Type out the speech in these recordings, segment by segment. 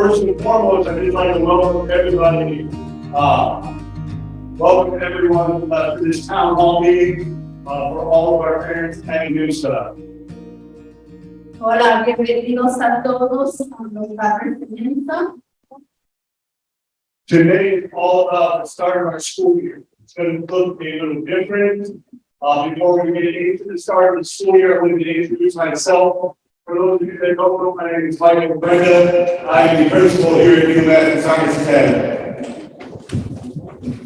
First and foremost, I'd just like to welcome everybody, welcome everyone to this town hall meeting for all of our parents and NMSA. Hola, bienvenidos a todos a los padres de NMSA. Today is all about the start of our school year. It's going to look a little different. Before we get into the start of the school year, I'm going to introduce myself. For those of you that don't know, my name is Michael Brenda. I'm the principal here at NMSA Science Academy.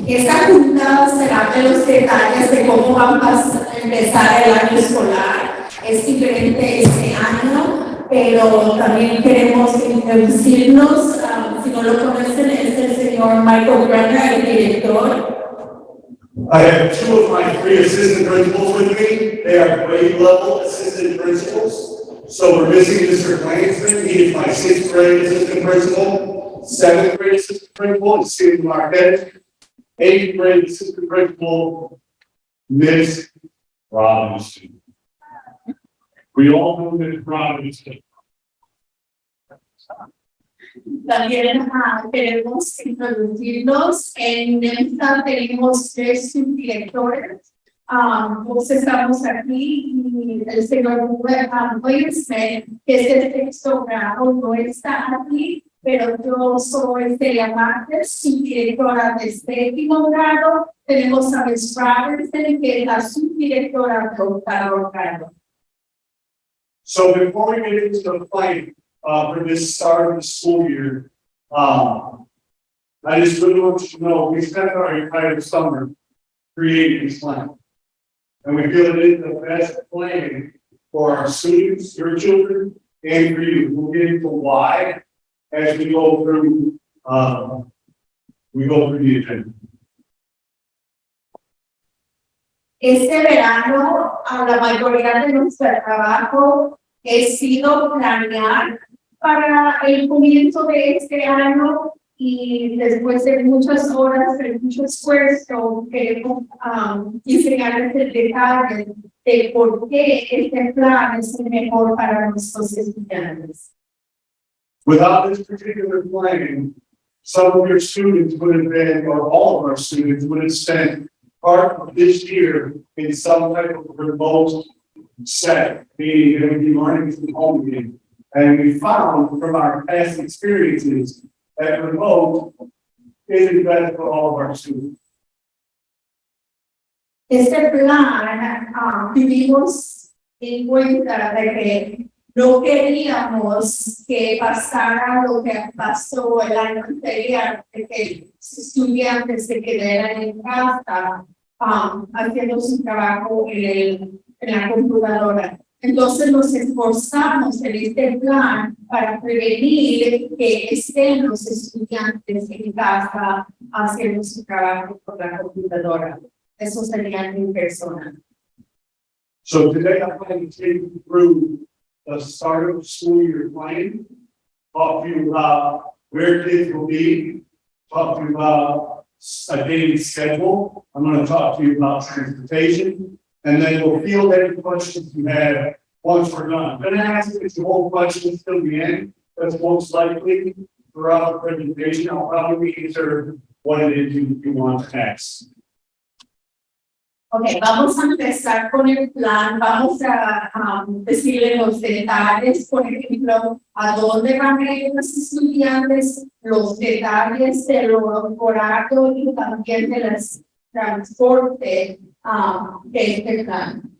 Esta junta será de los detalles de cómo vamos a empezar el año escolar. Es diferente este año, pero también queremos introducirnos. Si no lo conocen, es el señor Michael Brenda, el director. I have two of my three assistant principals with me. They are grade level assistant principals. So we're missing Mr. Lansman. He is my 6th grade assistant principal. 7th grade assistant principal is Stephen Marquez. 8th grade assistant principal, Miss Robinson. We all know Miss Robinson. También queremos introducirnos. En NMSA tenemos 3 subdirectores. Pues estamos aquí y el señor Wilson, que es el sexto grado, no está aquí, pero yo soy Celia Márquez, subdirectora de 7º grado. Tenemos a Miss Robinson, que es la subdirectora de 8º grado. So before we get into the plan for this start of the school year, I just really want you to know we spent our entire summer creating this plan. And we feel it is the best plan for our students, your children, and for you. We'll get into why as we go through the agenda. Este verano, la mayoría de nuestro trabajo ha sido planear para el comienzo de este año y después de muchas horas, de mucho esfuerzo, queremos enseñarles el detalle de por qué este plan es el mejor para nuestros estudiantes. Without this particular plan, some of your students would have been, or all of our students would have spent part of this year in some type of remote setting, meaning they would be learning from home again. And we found from our past experiences that remote isn't best for all of our students. Este plan tuvimos en cuenta de que no queríamos que pasara lo que pasó el año anterior, de que los estudiantes se quedaran en casa haciendo su trabajo en la computadora. Entonces nos esforzamos en este plan para prevenir que estén los estudiantes en casa haciendo su trabajo por la computadora. Eso sería mi persona. So today I'm going to take you through the start of the school year plan, talk to you about where kids will be, talk to you about a daily schedule. I'm going to talk to you about transportation. And then we'll field any questions you have once we're done. I'm going to ask you the whole questions till the end. That's most likely throughout the presentation. I'll probably answer what it is you want to ask. Ok, vamos a empezar con el plan. Vamos a decirle los detalles, por ejemplo, a dónde van a ir los estudiantes, los detalles del horario y también del transporte de este plan.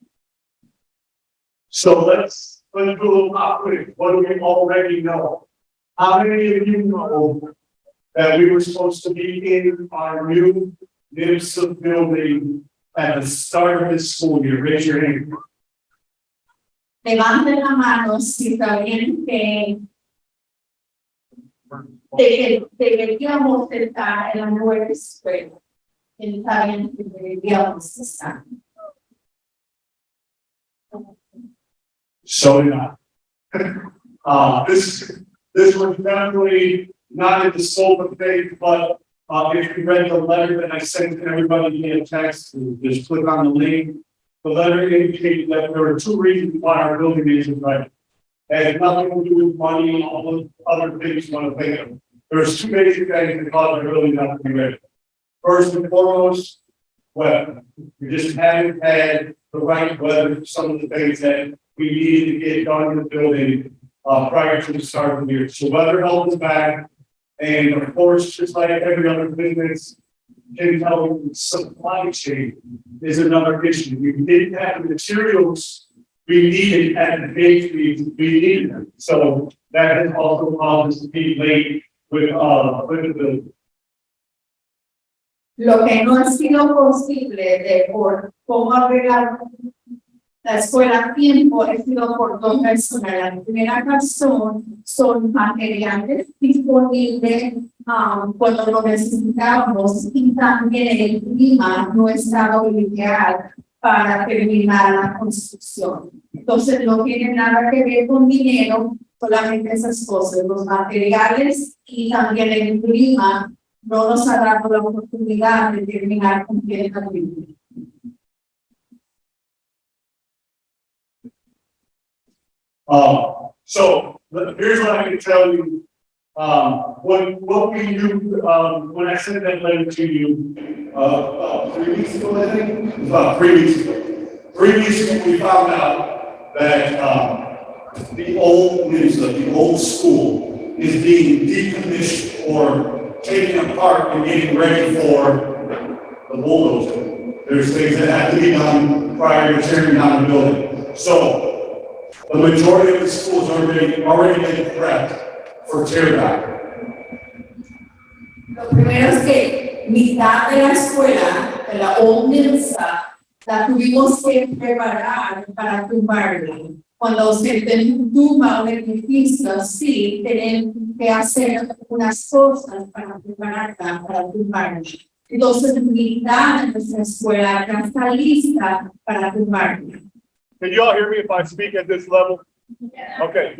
So let's do a little pop quiz. What do we already know? How many of you know that we were supposed to be in our new NMSA building at the start of this school year? Raise your hand. Levanten la mano si sabían que deberíamos estar en la nueva escuela. Saben que deberíamos estar. So yeah. This was definitely not in the scope of things, but if you read the letter that I sent to everybody via text, just click on the link. The letter indicated that there were 2 reasons why our building isn't ready. Has nothing to do with money and all those other things you want to think of. There's two basic things that cause it really not to be ready. First and foremost, weather. We just haven't had the right weather for some of the things that we needed to get done in the building prior to the start of the year. So weather held us back. And of course, just like every other business, can tell you supply chain is another issue. We didn't have the materials we needed at the date we needed them. So that has also caused us to be late with the. Lo que no ha sido posible de por cómo arreglar la escuela a tiempo ha sido por dos razones. La primera razón son materiales disponibles cuando lo necesitábamos y también el clima no estaba ideal para terminar la construcción. Entonces no tiene nada que ver con dinero, solamente esas cosas, los materiales y también el clima no nos ha dado la oportunidad de terminar completamente. So here's what I can tell you. What we knew when I sent that letter to you 3 weeks ago, I think it was about 3 weeks ago. 3 weeks ago, we found out that the old NMSA, the old school, is being decommissioned or taken apart and getting ready for the bulldozer. There's things that have to be done prior to tearing down the building. So the majority of the schools are already been prepped for tear down. Lo primero es que mitad de la escuela, de la old NMSA, la tuvimos que preparar para tumbarla. Cuando se tumba un edificio, sí, tenemos que hacer unas cosas para prepararla, para tumbarla. Entonces, mitad de nuestra escuela ya está lista para tumbarla. Can you all hear me if I speak at this level? Yeah. Okay.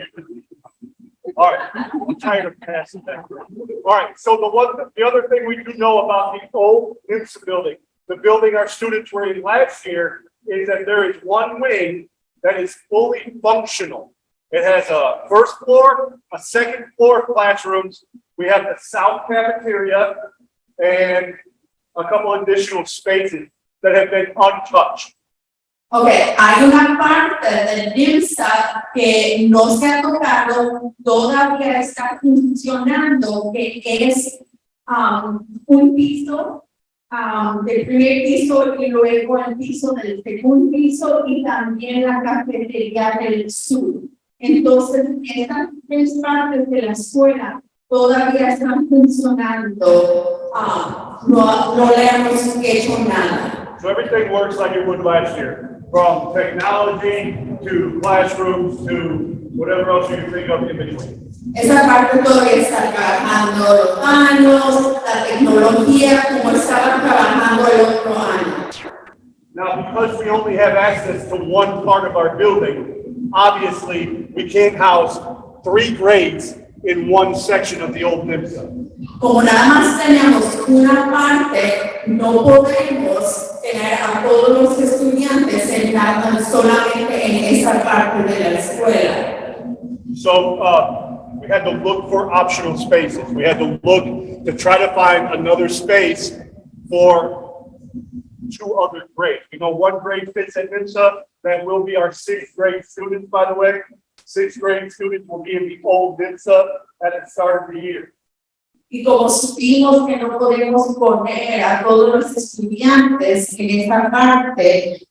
All right. I'm tired of passing that. All right. So the other thing we do know about the old NMSA building, the building our students were in last year, is that there is one wing that is fully functional. It has a first floor, a second floor classrooms. We have the south cafeteria and a couple additional spaces that have been untouched. Okay, hay una parte del NMSA que no se ha tocado, todavía está funcionando, que es un piso del primer piso y luego el piso del segundo piso y también la cafetería del sur. Entonces, estas tres partes de la escuela todavía están funcionando, no le hemos hecho nada. So everything works like it would last year, from technology to classrooms to whatever else you can think of in between. Esa parte todavía está trabajando los años, la tecnología como estaba trabajando el otro año. Now, because we only have access to one part of our building, obviously we can't house 3 grades in one section of the old NMSA. Como nada más tenemos una parte, no podemos tener a todos los estudiantes sentados solamente en esa parte de la escuela. So we had to look for optional spaces. We had to look to try to find another space for 2 other grades. You know, 1 grade fits at NMSA. That will be our 6th grade students, by the way. 6th grade students will be in the old NMSA at the start of the year. Y como supimos que no podemos poner a todos los estudiantes en esta parte,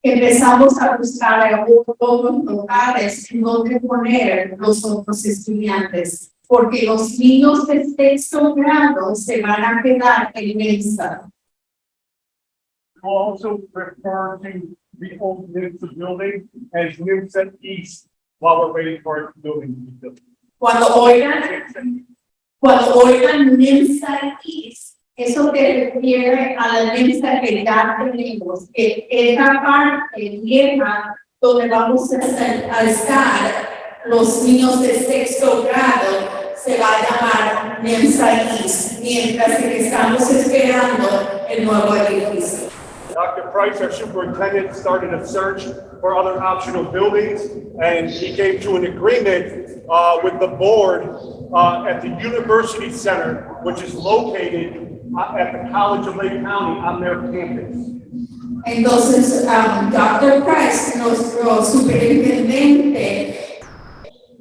empezamos a buscar a otros lugares en donde poner los otros estudiantes, porque los niños de sexto grado se van a quedar en NMSA. We'll also refer to the old NMSA building as NMSA East while we're waiting for our building to be built. Cuando oigan NMSA East, eso se refiere a la NMSA que ya tenemos, que esa parte vieja donde vamos a estar los niños de sexto grado se va a llamar NMSA East, mientras que estamos esperando el nuevo edificio. Dr. Price, our superintendent, started a search for other optional buildings, and he came to an agreement with the board at the University Center, which is located at the College of Lake County on their campus. Entonces, Dr. Price, nuestro superintendente,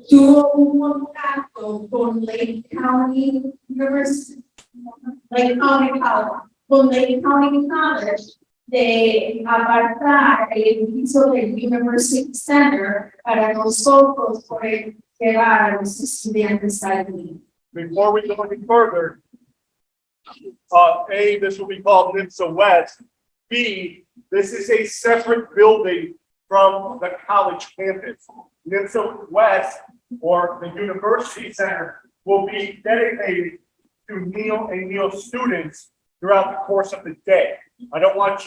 tuvo un contacto con Lake County University, con Lake County College, de apartar el edificio del University Center para nosotros poder llevar a los estudiantes allí. Before we go any further, A, this will be called NMSA West. B, this is a separate building from the college campus. NMSA West, or the University Center, will be dedicated to Neil and Neil students throughout the course of the day. I don't want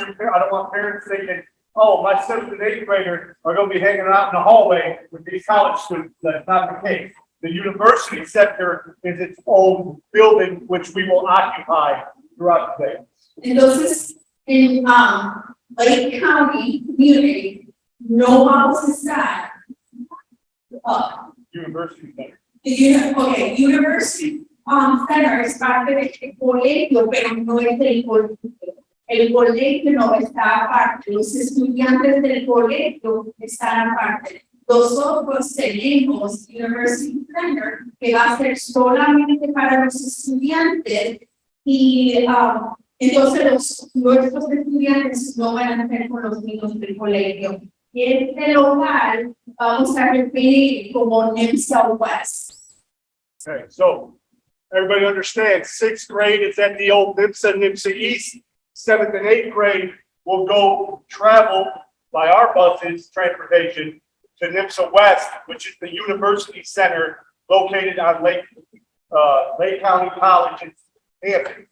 parents thinking, oh, my 7th and 8th graders are going to be hanging out in the hallway with these college students. That's not the case. The University Center is its own building, which we will occupy throughout the day. Entonces, en Lake County community, no vamos a estar. University Center. University Center es parte del colegio, pero no es del colegio. El colegio no está aparte, los estudiantes del colegio están aparte. Nosotros tenemos University Center que va a ser solamente para los estudiantes y entonces nuestros estudiantes no van a estar con los niños del colegio. Y este lugar vamos a referir como NMSA West. Okay, so everybody understands 6th grade is at the old NMSA, NMSA East. 7th and 8th grade will go travel by our buses, transportation, to NMSA West, which is the University Center located on Lake County College campus.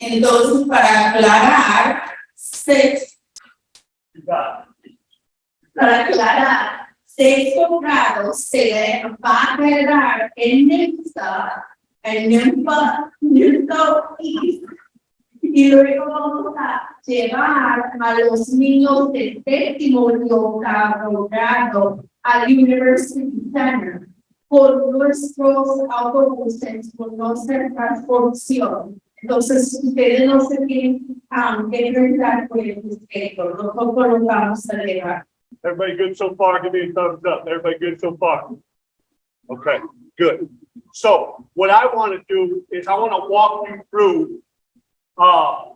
Entonces, para aclarar, sexto grado se va a quedar en NMSA, East. Y luego vamos a llevar a los niños del 7º y 8º grado al University Center por nuestros autobuses, por nuestra transportación. Entonces, ustedes no se tienen que enfrentar por el respeto. Nosotros los vamos a llevar. Everybody good so far? Give me a thumbs up. Everybody good so far? Okay, good. So what I want to do is I want to walk you through a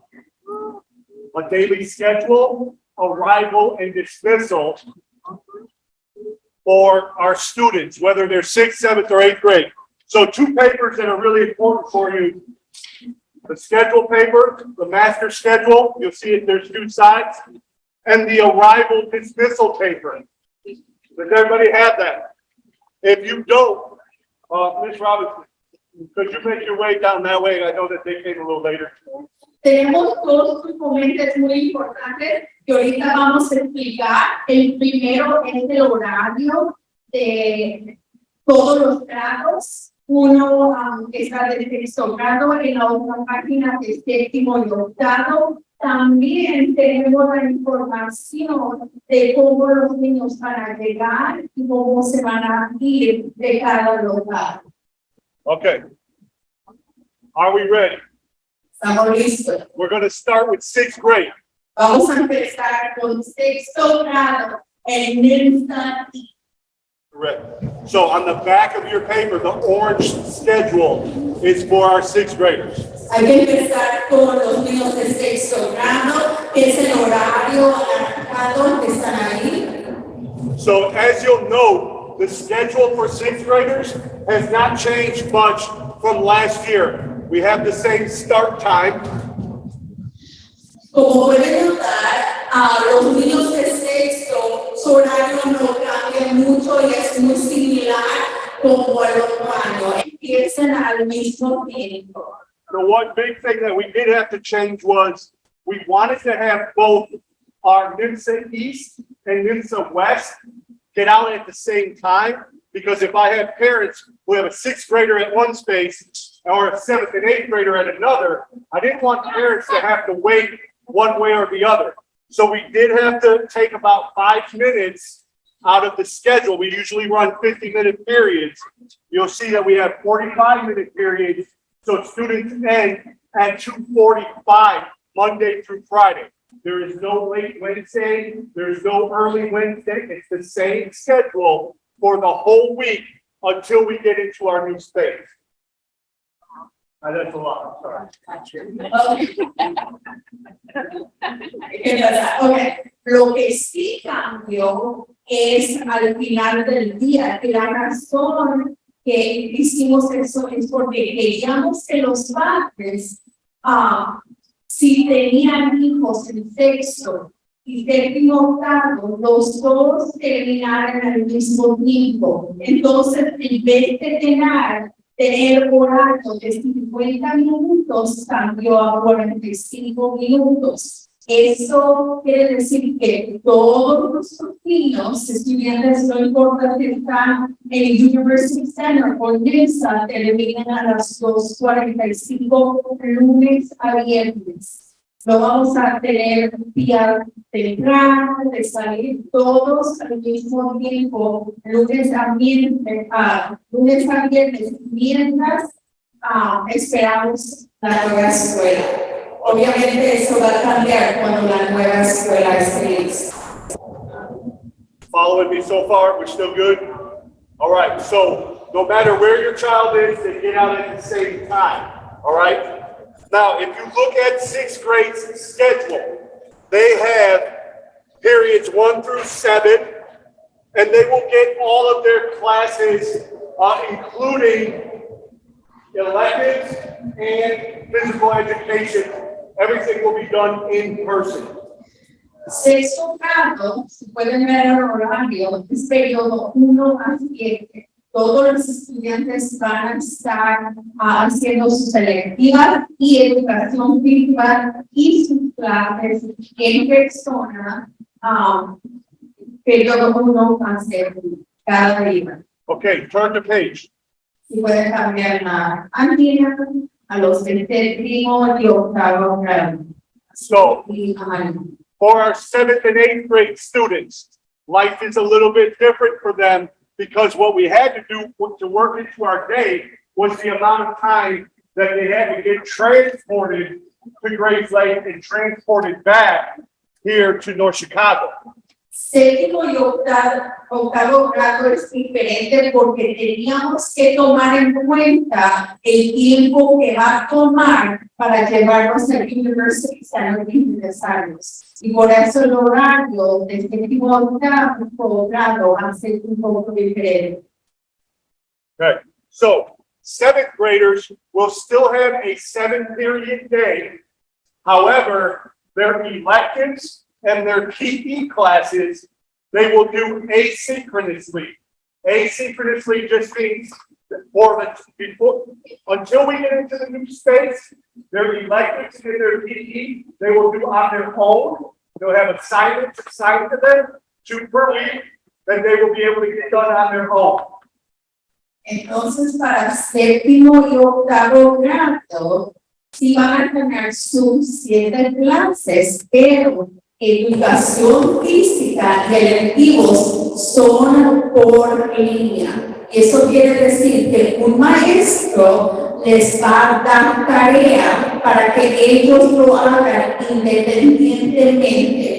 daily schedule, arrival, and dismissal for our students, whether they're 6th, 7th, or 8th grade. So 2 papers that are really important for you. The schedule paper, the master schedule, you'll see it, there's 2 sides, and the arrival dismissal paper. Does everybody have that? If you don't, Ms. Robinson, could you make your way down that way? I know that they came a little later. Tenemos dos documentos muy importantes que ahorita vamos a explicar. El primero es el horario de todos los grados. Uno que está de 6º grado, en la otra página de 7º y 8º. También tenemos la información de cómo los niños van a llegar y cómo se van a ir de cada lugar. Okay. Are we ready? Estamos listos. We're going to start with 6th grade. Vamos a empezar con 6º grado en NMSA. Correct. So on the back of your paper, the orange schedule is for our 6th graders. Hay que empezar con los niños de 6º grado, que es el horario anaranjado que están ahí. So as you'll note, the schedule for 6th graders has not changed much from last year. We have the same start time. Como pueden notar, los niños de 6º, su horario no cambia mucho y es muy similar como el otro año. Empiezan al mismo tiempo. The one big thing that we did have to change was we wanted to have both our NMSA East and NMSA West get out at the same time, because if I have parents who have a 6th grader at one space or a 7th and 8th grader at another, I didn't want parents to have to wait one way or the other. So we did have to take about 5 minutes out of the schedule. We usually run 50-minute periods. You'll see that we have 45-minute periods. So students end at 2:45 Monday through Friday. There is no late Wednesday. There's no early Wednesday. It's the same schedule for the whole week until we get into our new space. That's a lot. I'm sorry. Okay. Lo que sí cambió es al final del día, que la razón que hicimos eso es porque queríamos que los padres, si tenían hijos en sexto y séptimo grado, los dos terminaran al mismo tiempo. Entonces, en vez de tener horario de 50 minutos, cambió a 45 minutos. Eso quiere decir que todos los niños, estudiantes, no importa si están en el University Center o NMSA, terminan a las 2:45 lunes a viernes. No vamos a tener día temprano de salir todos al mismo tiempo, lunes a viernes, mientras esperamos la nueva escuela. Obviamente eso va a cambiar cuando la nueva escuela esté lista. Following me so far? We're still good? All right. So no matter where your child is, they get out at the same time. All right. Now, if you look at 6th grade's schedule, they have periods 1 through 7, and they will get all of their classes, including electives and physical education. Everything will be done in person. Sexto grado, si pueden ver el horario, es periodo 1 a 7. Todos los estudiantes van a estar haciendo sus selectivas y educación física y sus clases en persona, periodo 1 a 7, cada día. Okay, turn the page. Si pueden cambiar la antena a los de séptimo y octavo grado. So, for our 7th and 8th grade students, life is a little bit different for them because what we had to do to work into our day was the amount of time that they had to get transported to Grace Lake and transported back here to North Chicago. Séptimo y octavo grado es diferente porque teníamos que tomar en cuenta el tiempo que va a tomar para llevarnos al University Center de necesarios. Y por eso el horario de séptimo a octavo grado va a ser un poco diferente. Okay, so 7th graders will still have a 7-period day. However, their electives and their PE classes, they will do asynchronously. Asynchronously just means until we get into the new space, their electives and their PE, they will do on their own. They'll have assignments assigned to them, 2 per week, that they will be able to get done on their own. Entonces, para séptimo y octavo grado, sí van a tener sus 7 clases, pero educación física y electivos son por línea. Eso quiere decir que un maestro les va a dar tarea para que ellos lo hagan independientemente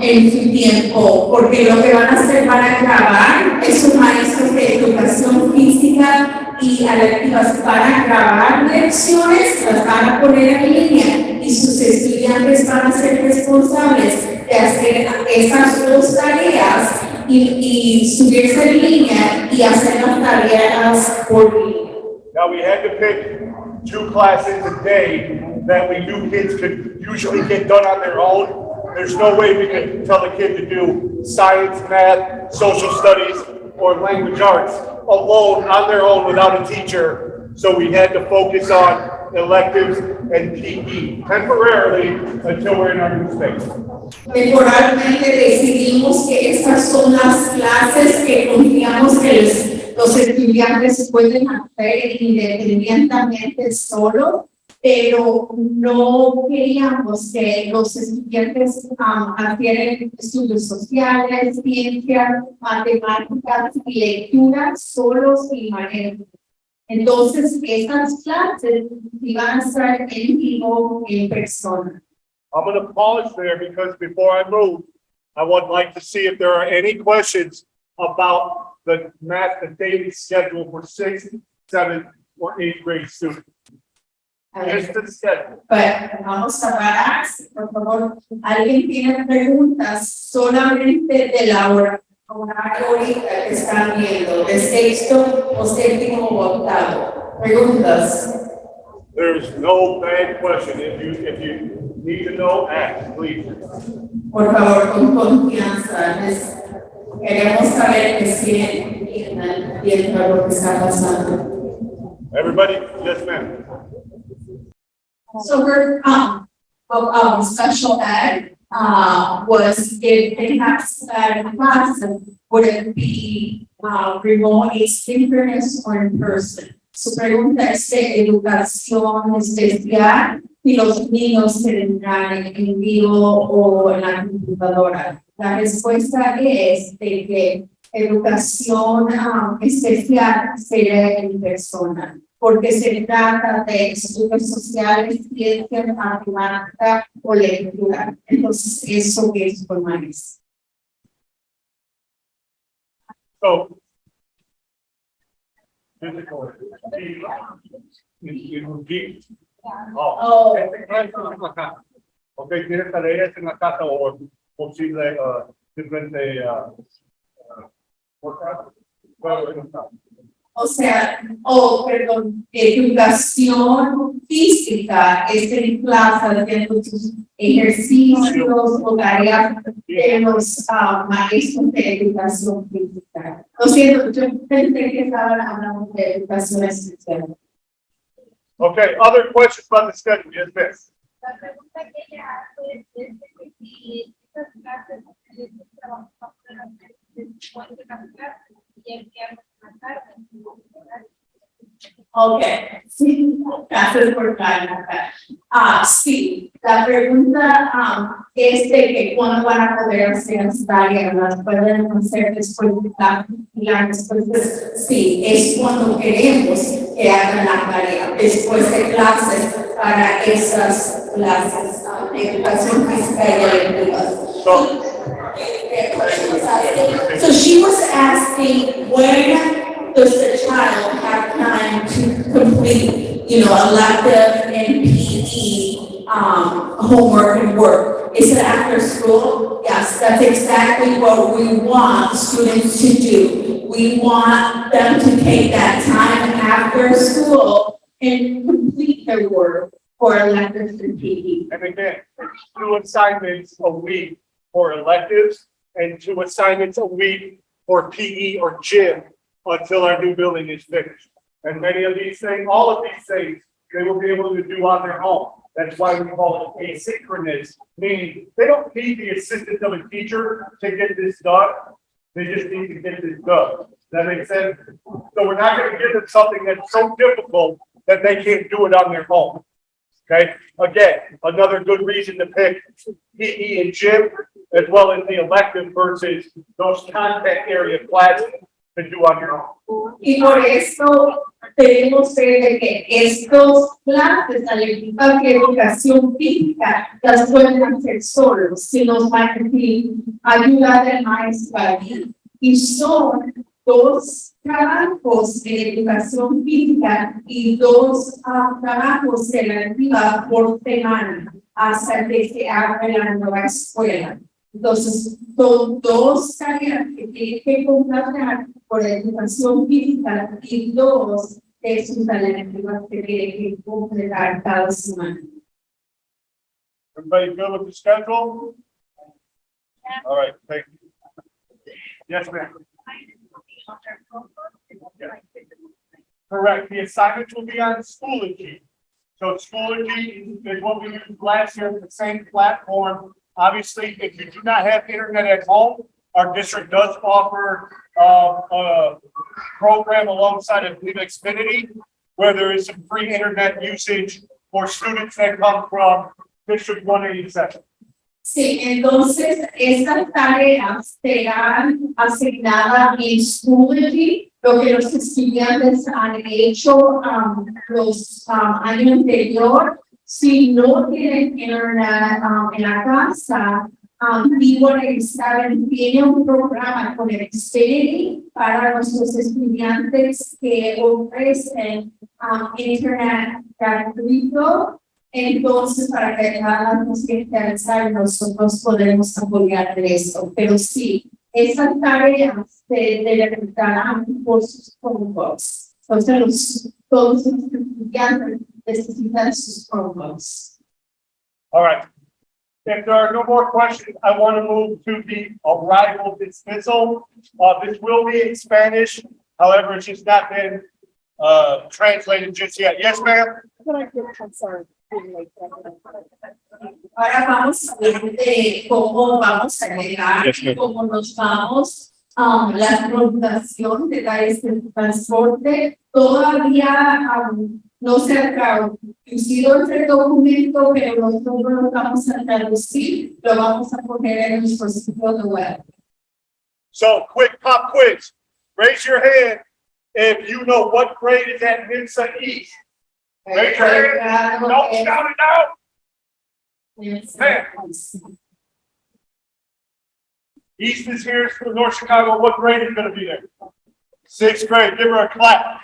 en su tiempo, porque lo que van a hacer, van a grabar, esos maestros de educación física y electivas van a grabar lecciones, las van a poner en línea y sus estudiantes van a ser responsables de hacer esas 2 tareas y subirse en línea y hacer las tareas por línea. Now we had to pick 2 classes a day that we knew kids could usually get done on their own. There's no way we could tell a kid to do science, math, social studies, or language arts alone on their own without a teacher. So we had to focus on electives and PE temporarily until we're in our new space. Temporalmente decidimos que estas son las clases que confiamos que los estudiantes pueden hacer independientemente solo, pero no queríamos que los estudiantes adquieren estudios sociales, ciencias, matemáticas y lectura solos y manejo. Entonces, estas clases iban a estar en vivo en persona. I'm going to pause there because before I move, I would like to see if there are any questions about the daily schedule for 6th, 7th, or 8th grade students. Just the schedule. Pero vamos a parar, por favor. ¿Alguien tiene preguntas solamente de la hora ahorita que están viendo, de sexto o séptimo o octavo? Preguntas. There's no bad question. If you need to know, ask, please. Por favor, con confianza. Queremos saber que sí entiendan bien lo que está pasando. Everybody, yes, ma'am. So her special ed was if they have study classes, would it be remote, asynchronous, or in person? Su pregunta es de educación especial y los niños tendrán en vivo o en la computadora. La respuesta es de que educación especial será en persona, porque se trata de estudios sociales, ciencias, matemática o lectura. Entonces, eso es formales. So, physical. It would be. Oh. Ok, ¿tienes tareas en la casa o posible diferente O sea, perdón, educación física es en clase haciendo sus ejercicios o tareas de los maestros de educación física. Lo siento, yo pensé que estaban hablando de educación especial. Okay, other questions about the schedule? Yes, miss. La pregunta que ella hace es si estas clases pueden cambiar y enviarnos más tarde. Okay, sí, gracias por clarificar. Sí, la pregunta es de que cuándo van a poder hacer las tareas, las pueden hacer después de la respuesta es sí, es cuando queremos que hagan la tarea, después de clases para esas clases de educación física y lectura. So she was asking when does the child have time to complete, elective and PE homework and work? Is it after school? Yes, that's exactly what we want students to do. We want them to take that time after school and complete their work for electives and PE. And again, it's 2 assignments a week for electives and 2 assignments a week for PE or gym until our new building is finished. And many of these things, all of these things, they will be able to do on their own. That's why we call it asynchronous, meaning they don't need the assistance of a teacher to get this done. They just need to get this done. Does that make sense? So we're not going to give them something that's so difficult that they can't do it on their own. Okay, again, another good reason to pick PE and gym as well as the elective versus those content area classes to do on your own. Y por eso tenemos que estos clases de educación física las pueden hacer solos, si nos ayuda del maestro allí. Y son 2 trabajos de educación física y 2 trabajos de la vida por semana hasta que se abre la nueva escuela. Entonces, son 2 tareas que tienen que completar por educación física y 2 de sus talentos que tienen que completar cada semana. Everybody good with the schedule? All right, thank you. Yes, ma'am. Correct. The assignments will be on Schoology. So Schoology is what we used last year, the same platform. Obviously, if you do not have internet at home, our district does offer a program alongside of Xfinity where there is some free internet usage for students that come from District 187. Sí, entonces estas tareas serán asignadas en Schoology, lo que los estudiantes han hecho los años anterior. Si no tienen internet en la casa, tiene un programa con el Xfinity para nuestros estudiantes que ofrecen internet gratuito. Entonces, para que cada nos interesar, nosotros podemos apoyar en eso. Pero sí, esas tareas se deberán por sus Chromebooks. Entonces, todos los estudiantes necesitan sus Chromebooks. All right. If there are no more questions, I want to move to the arrival dismissal. This will be in Spanish. However, it's just not been translated just yet. Yes, ma'am? I'm sorry. Ahora vamos a ver de cómo vamos a llegar, cómo nos vamos, la rotación de este transporte. Todavía no se ha traducido este documento, pero nosotros lo vamos a traducir, lo vamos a poner en nuestro sitio de web. So, quick pop quiz. Raise your hand if you know what grade is at NMSA East. Raise your hand. Don't shout it out. Man. East is here for North Chicago. What grade is going to be there? 6th grade. Give her a clap.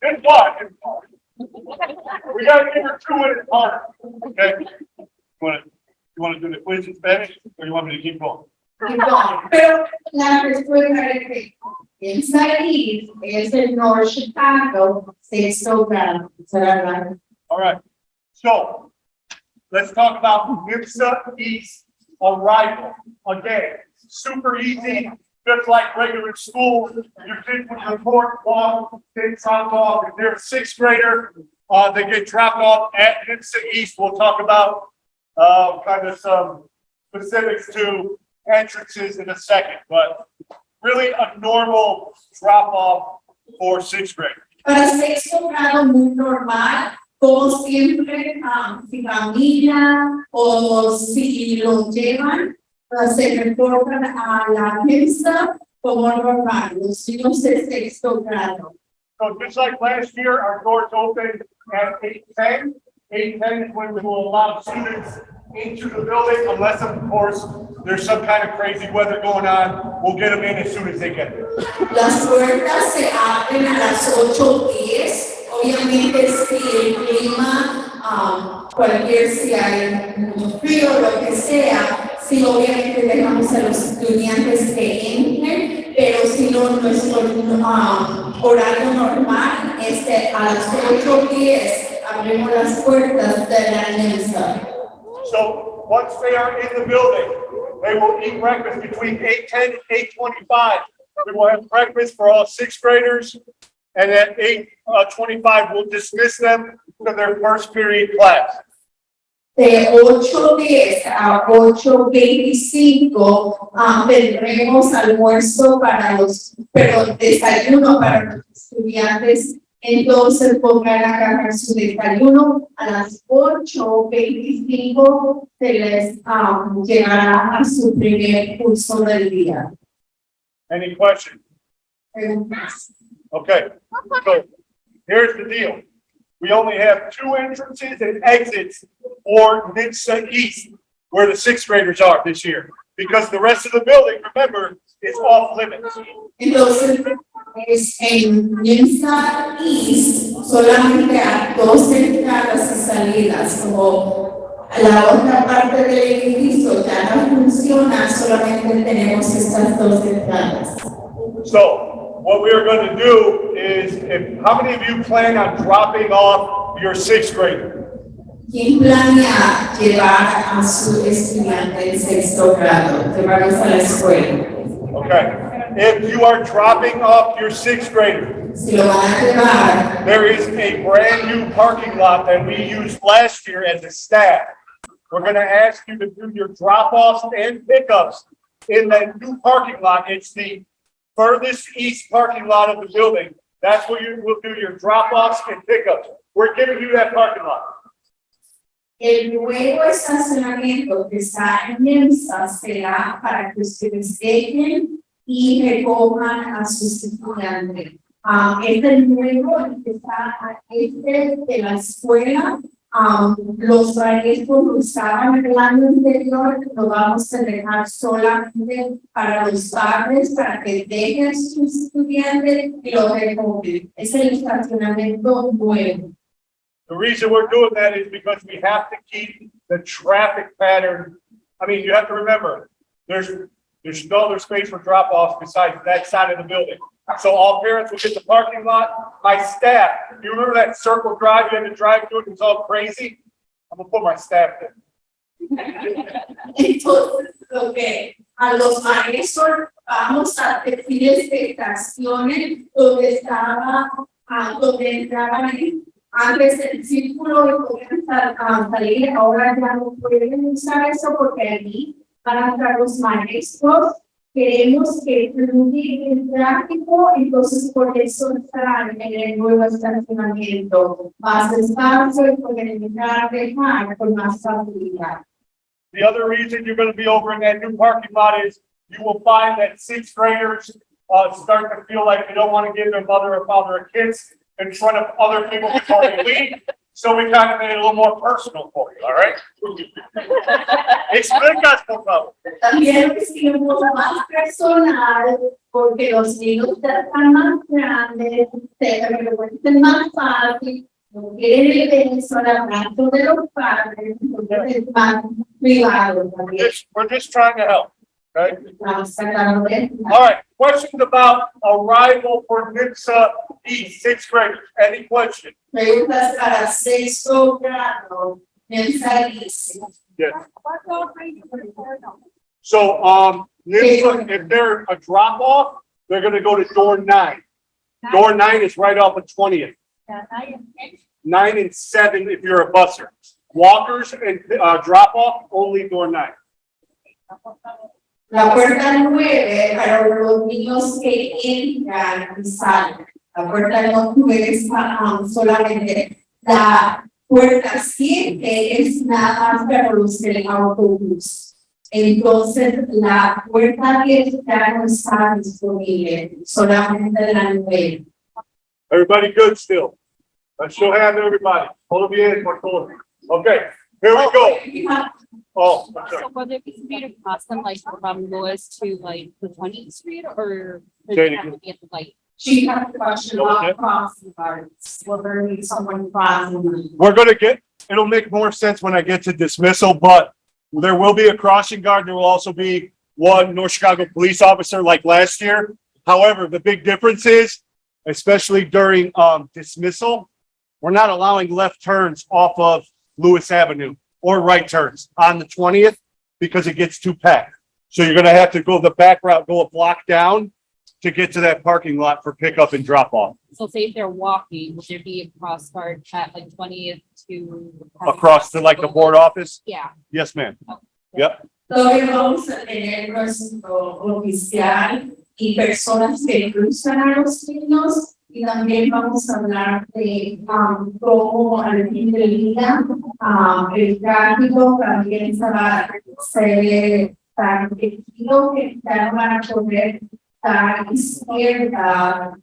Good one. We got to give her 2 in it hard. Okay. You want to do the quiz in Spanish, or you want me to keep going? Pero la respuesta es que en Said es el North Chicago, 6th grade. All right. So let's talk about NMSA East arrival. Again, super easy, just like regular school. Your kids would report, walk, get dropped off. If they're a 6th grader, they get dropped off at NMSA East. We'll talk about kind of some specifics to entrances in a second, but really a normal drop off for 6th grade. Para 6th grado muy normal, como siempre, si camina o si lo llevan, se reportan a la mesa como normal, los niños de 6th grado. So just like last year, our doors opened at 8:10. 8:10 is when we will allow students into the building, unless of course there's some kind of crazy weather going on. We'll get them in as soon as they get there. Las puertas se abren a las 8:10. Obviamente si el clima, si hay mucho frío, lo que sea, sí obviamente dejamos a los estudiantes que entren, pero si no, nuestro horario normal es a las 8:10 abrimos las puertas de la NMSA. So once they are in the building, they will eat breakfast between 8:10 and 8:25. We will have breakfast for all 6th graders, and at 8:25 we'll dismiss them to their first period class. De 8:10 a 8:25 tendremos almuerzo desayuno para los estudiantes. Entonces podrán agarrar su desayuno a las 8:25 se les llegará a su primer curso del día. Any questions? Okay, so here's the deal. We only have 2 entrances and exits for NMSA East, where the 6th graders are this year, because the rest of the building, remember, is off limits. Entonces, en NMSA East solamente hay 2 entradas y salidas, como la otra parte del edificio ya no funciona, solamente tenemos estas 2 entradas. So, what we are going to do is, how many of you plan on dropping off your 6th grader? ¿Quién planea llevar a su estudiante en 6th grado, llevarlos a la escuela? Okay. If you are dropping off your 6th grader, Si lo van a llevar, there is a brand new parking lot that we used last year as a staff. We're going to ask you to do your drop-offs and pickups in that new parking lot. It's the furthest east parking lot of the building. That's where you will do your drop-offs and pickups. we're giving you that parking lot. El nuevo estacionamiento que está en NMSA será para que ustedes dejen y recojan a sus estudiantes. Este nuevo que está este de la escuela, los maestros lo estaban en el año anterior, lo vamos a dejar solamente para los padres, para que dejen a sus estudiantes y lo recogen. Es el estacionamiento nuevo. The reason we're doing that is because we have to keep the traffic pattern. I mean, you have to remember, there's no other space for drop-offs besides that side of the building. So all parents will get the parking lot. My staff, you remember that circle drive, you had to drive through it, it was all crazy? I'm gonna put my staff there. Entonces, lo que a los maestros vamos a definir expectaciones donde estaba, donde entraban antes del círculo y podían salir, ahora ya no pueden usar eso porque allí van a entrar los maestros. Queremos que fluya el tráfico, entonces por eso están en el nuevo estacionamiento. Más espacio y pueden entrar, dejar con más facilidad. The other reason you're gonna be over in that new parking lot is you will find that sixth graders start to feel like they don't want to give their mother or father a kiss in front of other people before they leave. So we kind of made it a little more personal for you, all right? Explicas, por favor. También recibimos más personal porque los niños ya están más grandes, se revuelven más fácil, no quieren el solamente de los padres, entonces es más privado también. We're just trying to help, okay? Vamos a tratar de- All right, questions about arrival for NMSA East, sixth graders? Any question? Preguntas para sexto grado, mensajes. Yes. What's all grade for? So, NMSA, if they're a drop off, they're gonna go to door 9. Door 9 is right off of 20th. 9 and 7 if you're a busser. Walkers and drop off, only door 9. La puerta 9 para los niños que entran y salen. La puerta 9 es solamente la puerta 7 es nada más para los del autobús. Entonces, la puerta 10 ya no está disponible, solamente la 9. Everybody good still? Let's show hand to everybody. Todo bien, por todo. Okay, here we go. Oh, I'm sorry. So would it be speed across them like from Lewis to like the 20th Street or does Say it it have again. to be at the light? She had a question Okay. about crossing guards. Will there be someone crossing? We're gonna get, it'll make more sense when I get to dismissal, but there will be a crossing guard. There will also be one North Chicago police officer like last year. However, the big difference is, especially during dismissal, we're not allowing left turns off of Lewis Avenue or right turns on the 20th because it gets too packed. So you're gonna have to go the back route, go a block down to get to that parking lot for pickup and drop off. So say if they're walking, would there be a cross guard at like 20th to? Across to like the board office? Yeah. Yes, ma'am. Okay. Yep. Todavía vamos a tener nuestro oficial y personas que cruzan a los niños y también vamos a hablar de cómo al fin del día el tráfico también se va tan tejido que ya van a poder estar izquierda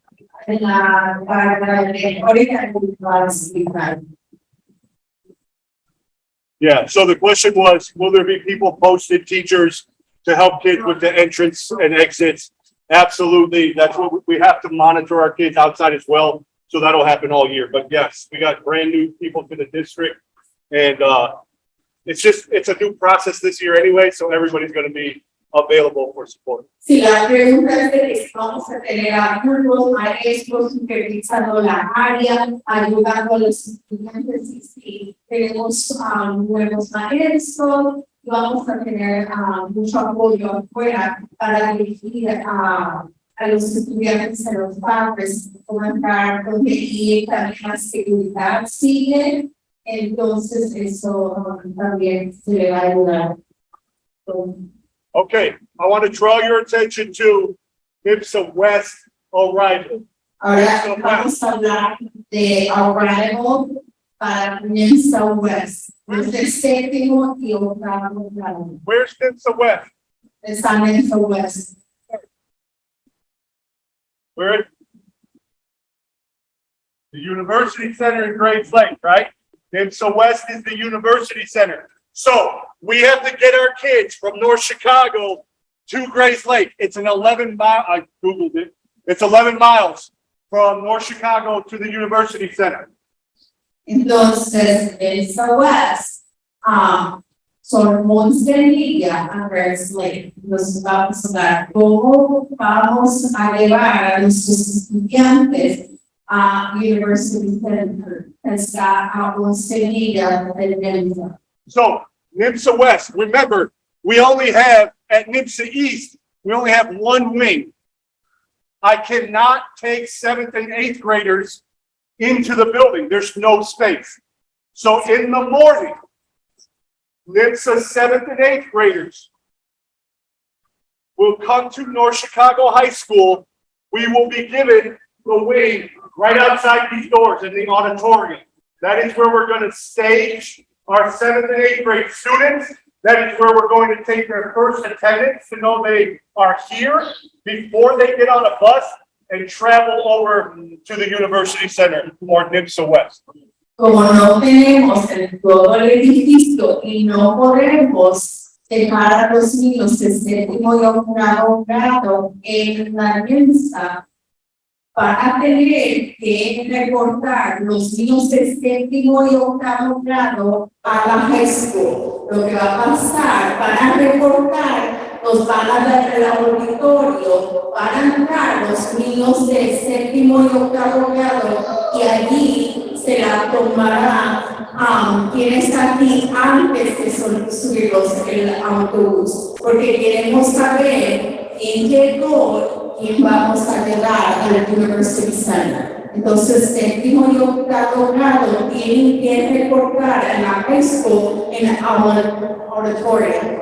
en la carga de ahorita cultural. Yeah, so the question was, will there be people posted, teachers, to help kids with the entrance and exits? Absolutely, that's what we have to monitor our kids outside as well, so that'll happen all year. But yes, we got brand new people to the district, and it's a new process this year anyway, so everybody's gonna be available for support. Si la pregunta es de que vamos a tener algunos maestros supervisando la área, ayudando a los estudiantes y si tenemos nuevos maestros, vamos a tener mucho apoyo afuera para dirigir a los estudiantes, a los padres, cómo entrar, dónde ir, también la seguridad sigue, entonces eso también se le va a ayudar. Okay, I want to draw your attention to NMSA West arrival. Ahora vamos a hablar de arrival para NMSA West, desde séptimo y octavo grado. Where's NMSA West? Está NMSA West. We're at the University Center in Graves Lake, right? NMSA West is the University Center. So we have to get our kids from North Chicago to Graves Lake. It's an 11-mile, I Googled it. It's 11 miles from North Chicago to the University Center. Entonces, NMSA West, son 11 millas a Graves Lake. Nos vamos a dar cómo vamos a llevar a nuestros estudiantes a University Center. Está a 11 millas del NMSA. So NMSA West, remember, we only have at NMSA East, we only have one wing. I cannot take 7th and 8th graders into the building. There's no space. So in the morning, NMSA 7th and 8th graders will come to North Chicago High School. We will be given the wing right outside these doors in the auditorium. That is where we're going to stage our 7th and 8th grade students. That is where we're going to take their first attendance to know they are here before they get on a bus and travel over to the University Center or NMSA West. Como no tenemos todo el edificio y no podemos dejar a los niños de séptimo y octavo grado en la NMSA, para tener que reportar los niños de séptimo y octavo grado a la high school. Lo que va a pasar, para reportar, nos van a dar el auditorio, van a entrar los niños de séptimo y octavo grado y allí se la tomará quien está aquí antes de subirlos el autobús, porque queremos saber en qué door vamos a llegar al University Center. Entonces, séptimo y octavo grado tienen que reportar en la high school en el auditorium.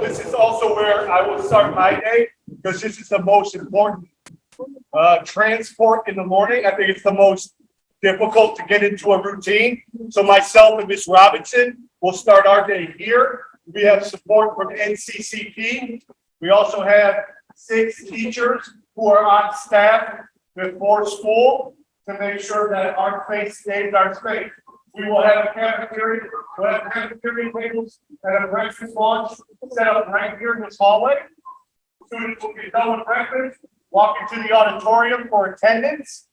This is also where I will start my day, because this is the most important transport in the morning. I think it's the most difficult to get into a routine. So myself and Ms. Robinson will start our day here. We have support from NCCP. We also have 6 teachers who are on staff before school to make sure that our space stays our space. We will have a cafeteria, we'll have cafeteria tables and a breakfast lunch set up right here in this hallway. Students will be done with breakfast, walk into the auditorium for attendance.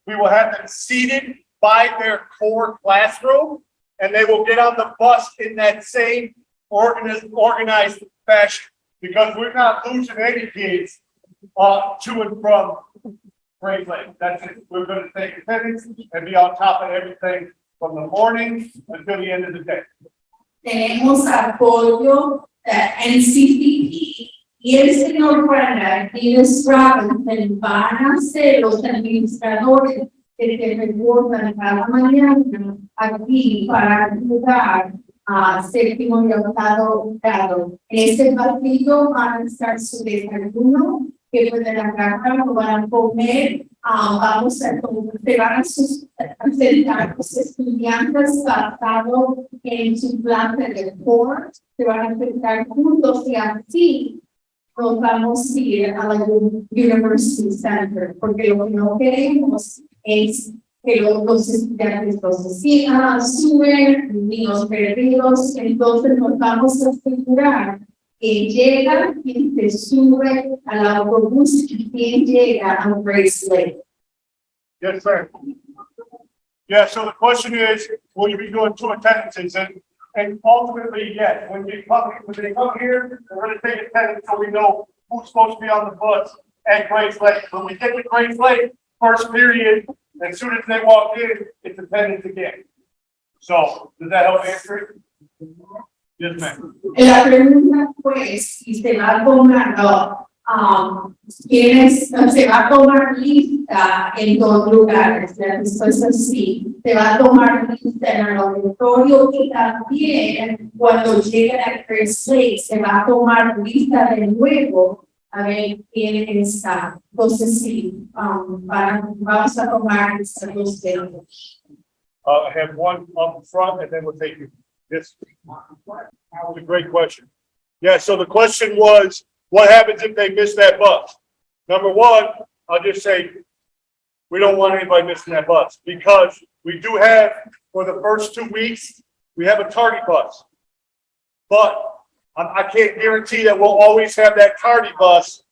We will have them seated by their core classroom, and they will get on the bus in that same organized fashion, because we're not losing any kids to and from Great Lake. That's it. We're going to take attendance and be on top of everything from the morning until the end of the day. Tenemos apoyo de NCCP y el señor Brandon y Ms. Robinson van a ser los administradores que te reportan cada mañana aquí para ayudar a séptimo y octavo grado. En este partido van a estar su desayuno que pueden agarrar, lo van a comer. Vamos a se van a sentar los estudiantes basados en su plan de core, se van a sentar juntos y así nos vamos a ir a la University Center, porque lo que no queremos es que los estudiantes suben, niños perdidos, entonces nos vamos a asegurar que llega quien se sube al autobús y quien llega a Grace Lake. Yes, sir. Yeah, so the question is, will you be doing 2 attendances? And ultimately, yes, when they come here, we're going to take attendance so we know who's supposed to be on the bus at Grace Lake. When we get to Grace Lake, first period, as soon as they walk in, it's attendance again. So, does that help answer it? Yes, ma'am. La pregunta pues, si se va tomando, se va a tomar lista en 2 lugares, la respuesta es sí, se va a tomar lista en el auditorio y también cuando llegue a Grace Lake se va a tomar lista de nuevo a ver quién está. Entonces, sí, vamos a tomar estos dos dedos. I have one up front and then we'll take you. This was a great question. Yeah, so the question was, what happens if they miss that bus? Number one, I'll just say, we don't want anybody missing that bus because we do have, for the first 2 weeks, we have a tardy bus. But I can't guarantee that we'll always have that tardy bus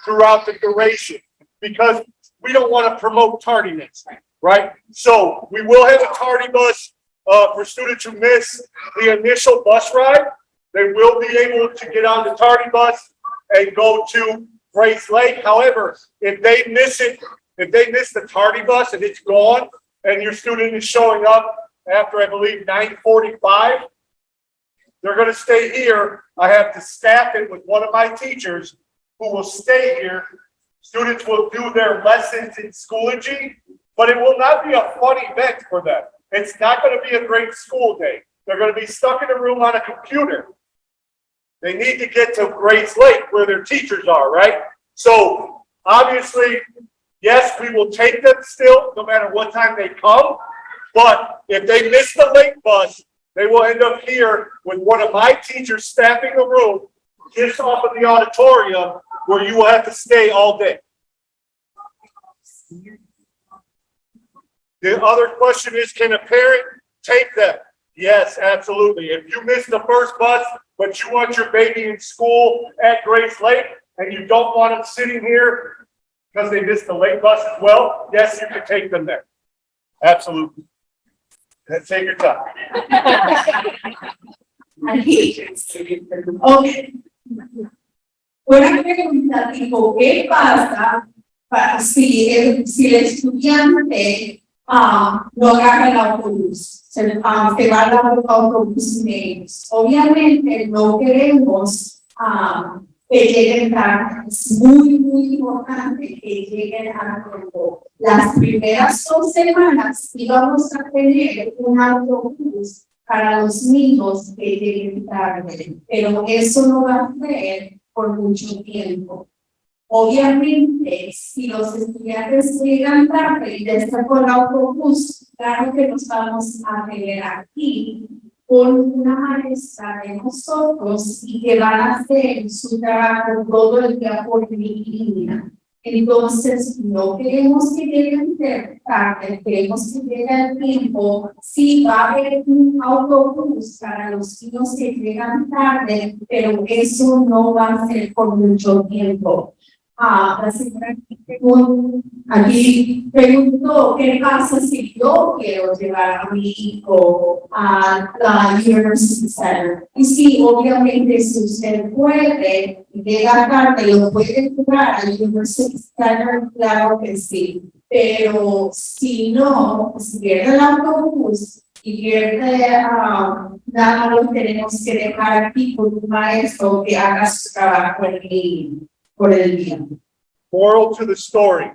throughout the duration because we don't want to promote tardiness, right? So we will have a tardy bus for students who miss the initial bus ride. They will be able to get on the tardy bus and go to Grace Lake. However, if they miss it, if they miss the tardy bus and it's gone and your student is showing up after, I believe, 9:45, they're going to stay here. I have to staff it with one of my teachers who will stay here. Students will do their lessons in Schoology, but it will not be a fun event for them. It's not going to be a great school day. They're going to be stuck in a room on a computer. They need to get to Grace Lake where their teachers are, right? So obviously, yes, we will take them still, no matter what time they come. But if they miss the late bus, they will end up here with one of my teachers staffing a room just off of the auditorium where you will have to stay all day. The other question is, can a parent take them? Yes, absolutely. If you miss the first bus, but you want your baby in school at Grace Lake and you don't want them sitting here because they missed the late bus as well, yes, you can take them there. Absolutely. Then take your time. Okay. Una pregunta tipo, ¿qué pasa si el estudiante no agarra el autobús? Se va al autobús menos. Obviamente no queremos que lleguen tarde. Es muy importante que lleguen a tiempo. Las primeras 2 semanas íbamos a tener un autobús para los niños que lleguen tarde, pero eso no va a ser por mucho tiempo. Obviamente, si los estudiantes llegan tarde y están con el autobús, claro que nos vamos a ver aquí con una maestra de nosotros y que van a hacer su trabajo todo el día por línea. Entonces, no queremos que lleguen tarde, queremos que llegue el tiempo. Sí, va a haber un autobús para los niños que llegan tarde, pero eso no va a ser por mucho tiempo. La señora aquí preguntó qué pasa si yo quiero llevar a mi hijo a la University Center. Y sí, obviamente, si usted puede llegar tarde, lo puede llevar a la University Center, claro que sí. Pero si no, si pierde el autobús y pierde, nada lo tenemos que dejar aquí por un maestro que haga su trabajo en línea. Por el día. Moral to the story.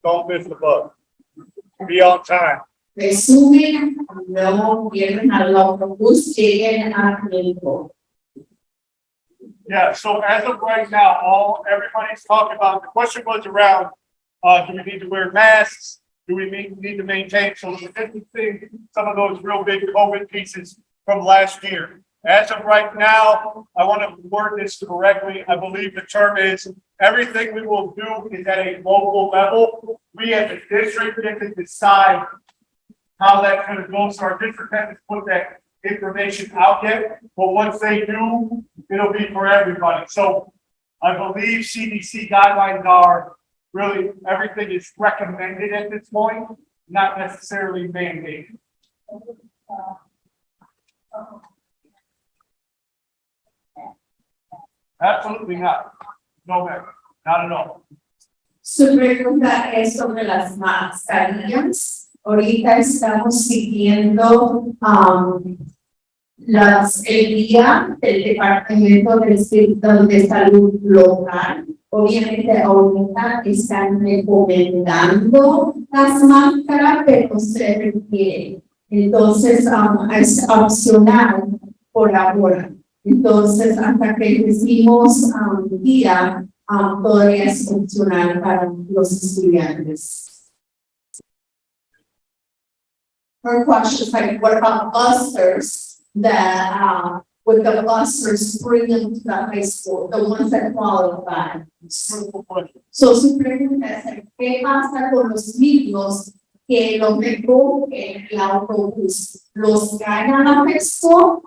Don't miss the bus. Be on time. Resumen, no pierden al autobús, lleguen a tiempo. Yeah, so as of right now, everybody's talking about, the question was around, do we need to wear masks? Do we need to maintain social distancing? Some of those real big COVID pieces from last year. As of right now, I want to word this correctly. I believe the term is everything we will do is at a local level. We as a district get to decide how that's going to go. So our district has to put that information out there. But once they do, it'll be for everybody. So I believe CDC guidelines are really everything is recommended at this point, not necessarily mandated. Absolutely not. No, ma'am. Not at all. Su pregunta es sobre las mascarillas. Ahorita estamos siguiendo el día del Departamento de Salud Local. Obviamente ahorita están recomendando las máscaras, pero se requiere. Entonces es opcional por ahora. Entonces, hasta que decimos día, todavía es funcional para los estudiantes. Her questions like, what about busters that with the busters bring them to the high school, the ones that qualify? So su pregunta es, ¿qué pasa con los niños que los recogen el autobús? ¿Los traen a la high school?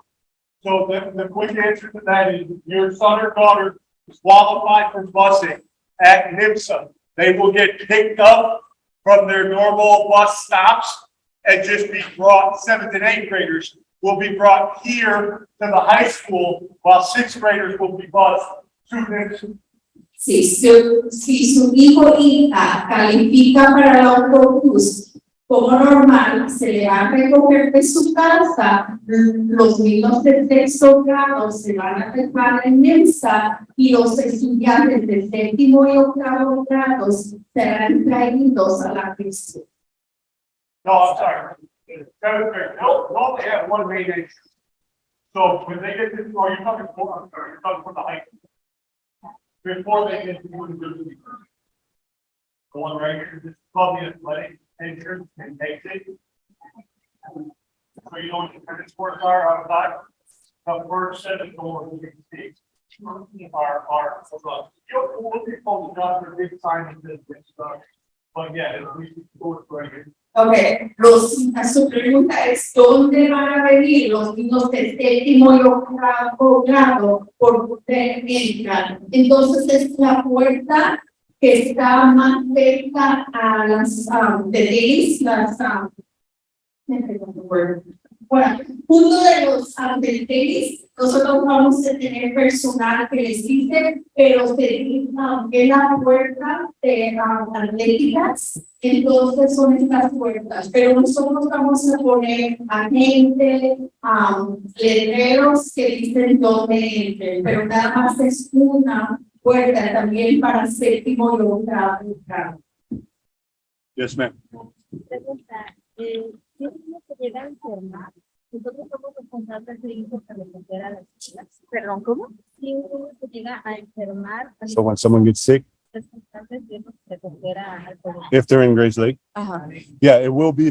So the quick answer to that is your son or daughter is qualified for busing at NMSA. They will get picked up from their normal bus stops and just be brought, 7th and 8th graders will be brought here to the high school, while 6th graders will be bused to NMSA. Sí, si su hijo o hija califica para el autobús, como normal, se le va a recoger de su casa, los niños de sexto grado se van a dejar en NMSA y los estudiantes de séptimo y octavo grados serán traídos a la prisión. No, I'm sorry. 7th grade, they'll only have one main entrance. So when they get to, or you're talking for, I'm sorry, you're talking for the high school. Before they get to the one right here, this is called the athletic entrance and exit. So you know what the tennis courts are outside? The first set of doors you can see are, you'll be told the job for big sign that says this stuff. But yeah, we go right here. Okay, su pregunta es, ¿dónde van a venir los niños de séptimo y octavo grado por donde entran? Entonces es la puerta que está más cerca a las bueno, uno de los del tenis, nosotros vamos a tener personal que les dice, pero se en la puerta de atléticas, entonces son estas puertas, pero nosotros vamos a poner agente, letreros que dicen dónde entren, pero nada más es una puerta también para séptimo y octavo grado. Yes, ma'am. Pregunta, si un niño se llega a enfermar, nosotros somos responsables de ir a recoger a las chicas. Perdón, ¿cómo? Si un niño se llega a enfermar, So when someone gets sick, responsables de recoger al colegio. if they're in grades late, yeah, it will be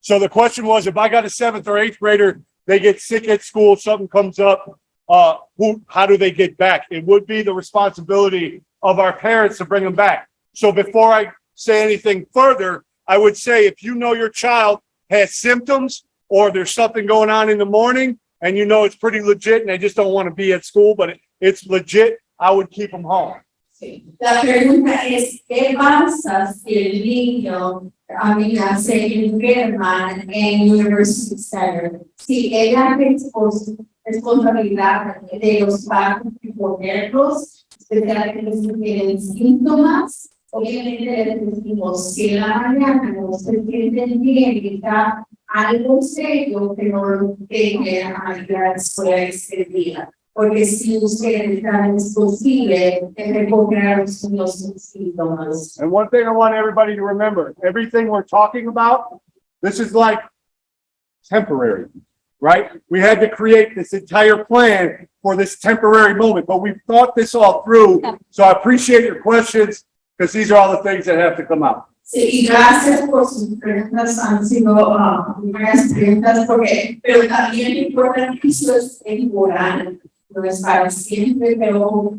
So the question was, if I got a 7th or 8th grader, they get sick at school, something comes up, how do they get back? It would be the responsibility of our parents to bring them back. So before I say anything further, I would say if you know your child has symptoms or there's something going on in the morning and you know it's pretty legit and they just don't want to be at school, but it's legit, I would keep them home. Sí. La pregunta es, ¿qué pasa si el niño se enferma en University Center? Si ella es responsabilidad de los padres de ponerlos, especialmente si tienen síntomas, obviamente les decimos que la mañana no se sienten bien y está algo serio que no lo deje a la escuela ese día. Porque si ustedes están es posible recoger los síntomas. And one thing I want everybody to remember, everything we're talking about, this is like temporary, right? We had to create this entire plan for this temporary moment, but we've thought this all through. So I appreciate your questions because these are all the things that have to come out. Sí, y gracias por sus preguntas, han sido buenas preguntas, pero también importa que eso es temporal. No es para siempre, pero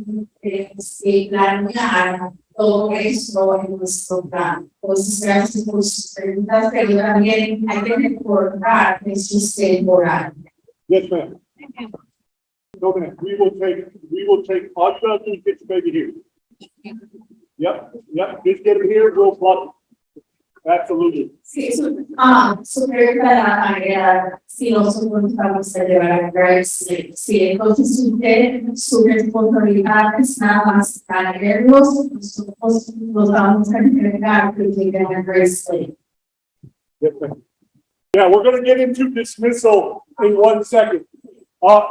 planear todo eso en nuestro plan. Entonces, gracias por sus preguntas, pero también hay que recordar que eso es temporal. Yes, ma'am. Okay, we will take Audra, get the baby here. Yep, just get him here, we'll plug. Absolutely. Sí, su pregunta la manera, si nosotros vamos a llevar a Grace, sí, entonces usted, su responsabilidad es nada más traerlos, nosotros los vamos a entregar que lleguen a Grace. Yes, ma'am. Yeah, we're going to get into dismissal in 1 second.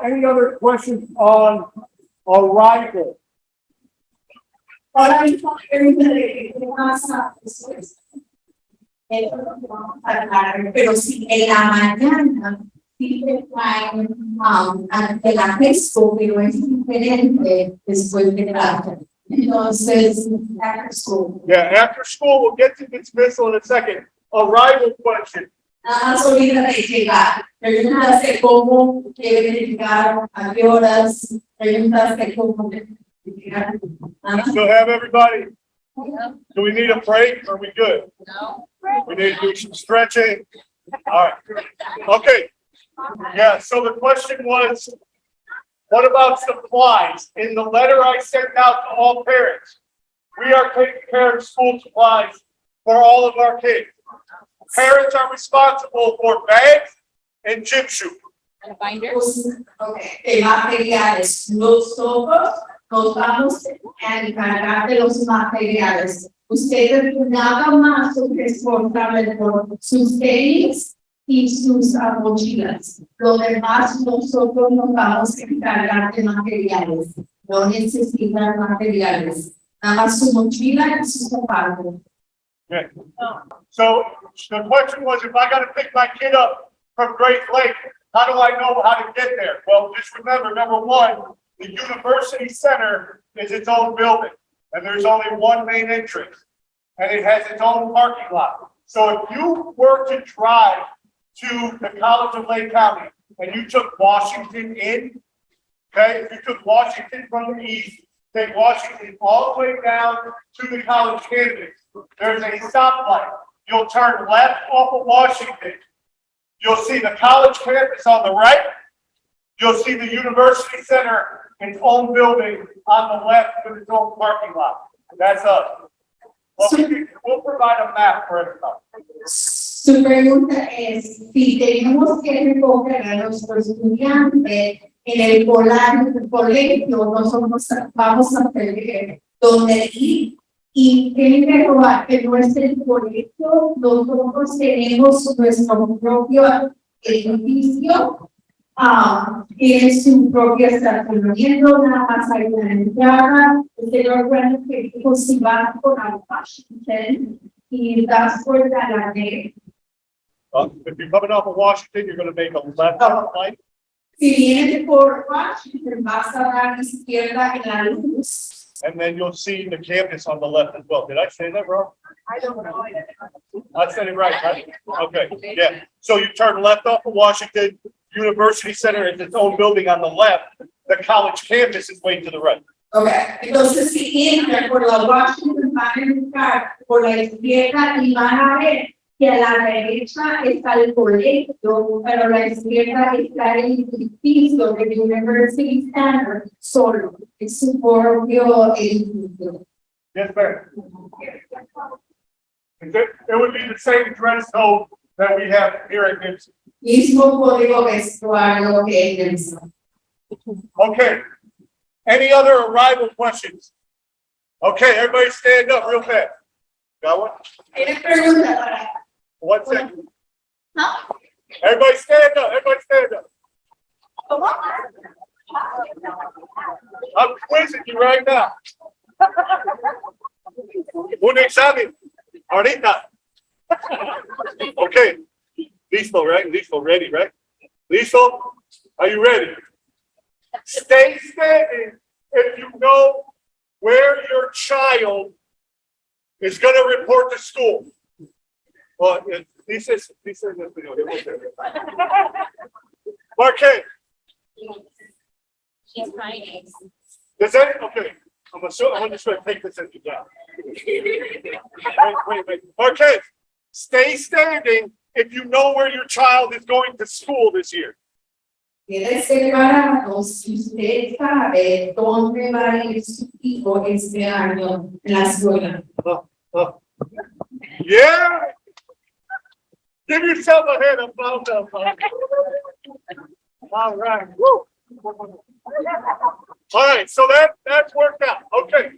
Any other questions on arrival? Ahora mismo, pregunta de qué pasa después. Eso lo vamos a hablar, pero si en la mañana, Teacher time, ante la texto, pero es diferente después de clase. Entonces, after school. Yeah, after school, we'll get to dismissal in a second. Arrival question. Nada más ahorita de llegar. Preguntas de cómo deben llegar, a qué horas, preguntas de cómo deben llegar. We still have everybody? Do we need a break? Or are we good? No. We need to do some stretching. All right. Okay. Yeah, so the question was, what about supplies? In the letter I sent out to all parents, we are taking care of school supplies for all of our kids. Parents are responsible for bags and gym shoes. And a binder. De materiales, nosotros nos vamos a encargar de los materiales. Ustedes nada más son responsables por sus tenis y sus mochilas. Lo demás nosotros nos vamos a encargar de materiales. No necesitan materiales. Nada más su mochila y sus zapatos. Okay. So the question was, if I got to pick my kid up from Great Lake, how do I know how to get there? Well, just remember, number one, the University Center is its own building, and there's only one main entrance, and it has its own parking lot. So if you were to drive to the College of Lake County and you took Washington in, okay, if you took Washington from the east, take Washington all the way down to the college campus, there's a stoplight. You'll turn left off of Washington. You'll see the college campus on the right. You'll see the University Center, its own building on the left with its own parking lot. That's us. Well, we'll provide a map for everybody. Su pregunta es si tenemos que recoger a nuestros estudiantes en el colegio, nosotros vamos a tener donde ir y tienen que probar que nuestro colegio, nosotros tenemos nuestro propio edificio, tiene su propio estacionamiento, nada más hay una entrada. Ustedes recuerdan que si van por Washington y das por la red. If you're coming off of Washington, you're going to make a left right. Si vienes por Washington, vas a dar a la izquierda en la luz. And then you'll see the campus on the left as well. Did I say that wrong? I don't know. I said it right? Okay, yeah. So you turn left off of Washington, University Center is its own building on the left. The college campus is way to the right. Okay, entonces si entran por la Washington, van a entrar por la izquierda y van a ver que a la derecha está el colegio, pero a la izquierda está el edificio de University Center solo. Es su propio edificio. Yes, ma'am. It would be the same dress code that we have here at NMSA. Mismo código vestuario que ellos. Okay. Any other arrival questions? Okay, everybody stand up real fast. Got one? ¿Tienes preguntas para? 1 second. ¿No? Everybody stand up. Everybody stand up. ¿Cómo? I'm quizzing you right now. Un examen. Ahorita. Okay. Listo, right? Listo, ready, right? Listo? Are you ready? Stay standing if you know where your child is going to report to school. Well, dice en español. Marquez. She's hiding. Does that, okay. I'm just going to take this as you go. Wait. Marquez, stay standing if you know where your child is going to school this year. Quiere separarnos si usted sabe dónde va a ir su hijo este año en la escuela. Yeah. Give yourself a hand about that. All right. Woo. All right. So that's worked out. Okay.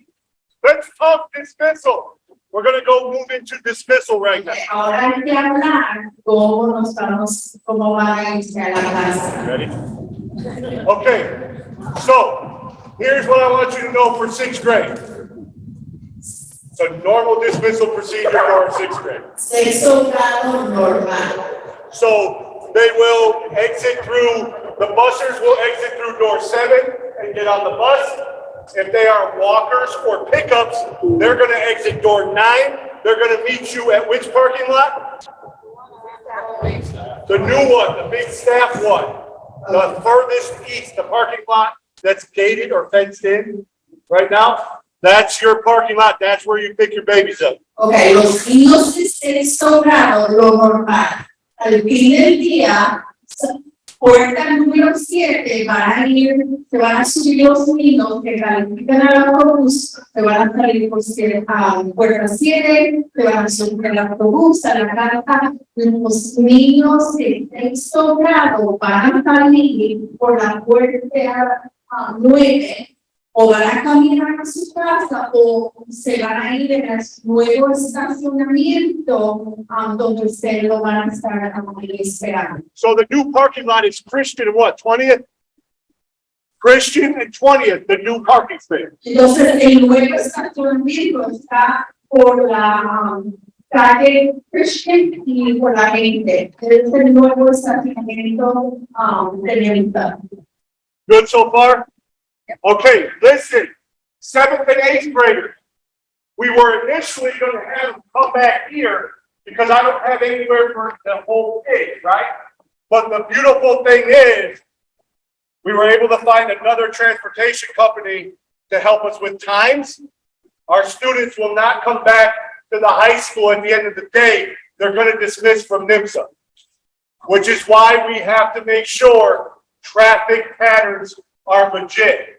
Let's talk dismissal. We're going to go move into dismissal right now. Ahora hay que hablar cómo nos vamos, cómo van a irse a la casa. Ready? Okay. So here's what I want you to know for 6th grade. It's a normal dismissal procedure for our 6th grade. Sexto grado normal. So they will exit through, the bussers will exit through door 7 and get on the bus. If they are walkers or pickups, they're gonna exit door 9. They're gonna meet you at which parking lot? The new one, the big staff one. The furthest east, the parking lot that's gated or fenced in right now. That's your parking lot. That's where you pick your babies up. Okay, los niños de sexto grado, lo normal. Al fin del día, puerta número 7, van a ir, se van a subir los niños que califican al autobús, se van a salir por puerta 7, se van a subir al autobús, a la carta. Los niños de sexto grado van a salir por la puerta 9. O van a caminar a su casa o se van a ir en el nuevo estacionamiento donde ustedes lo van a estar esperando. So the new parking lot is Christian and what, 20th? Christian and 20th, the new parking space. Entonces el nuevo estacionamiento está por la calle Christian y por la 20. Es el nuevo estacionamiento de Nevada. Good so far? Okay, listen, 7th and 8th graders. We were initially going to have them come back here because I don't have anywhere for the whole kids, right? But the beautiful thing is, we were able to find another transportation company to help us with times. Our students will not come back to the high school at the end of the day. They're going to dismiss from NMSA, which is why we have to make sure traffic patterns are legit.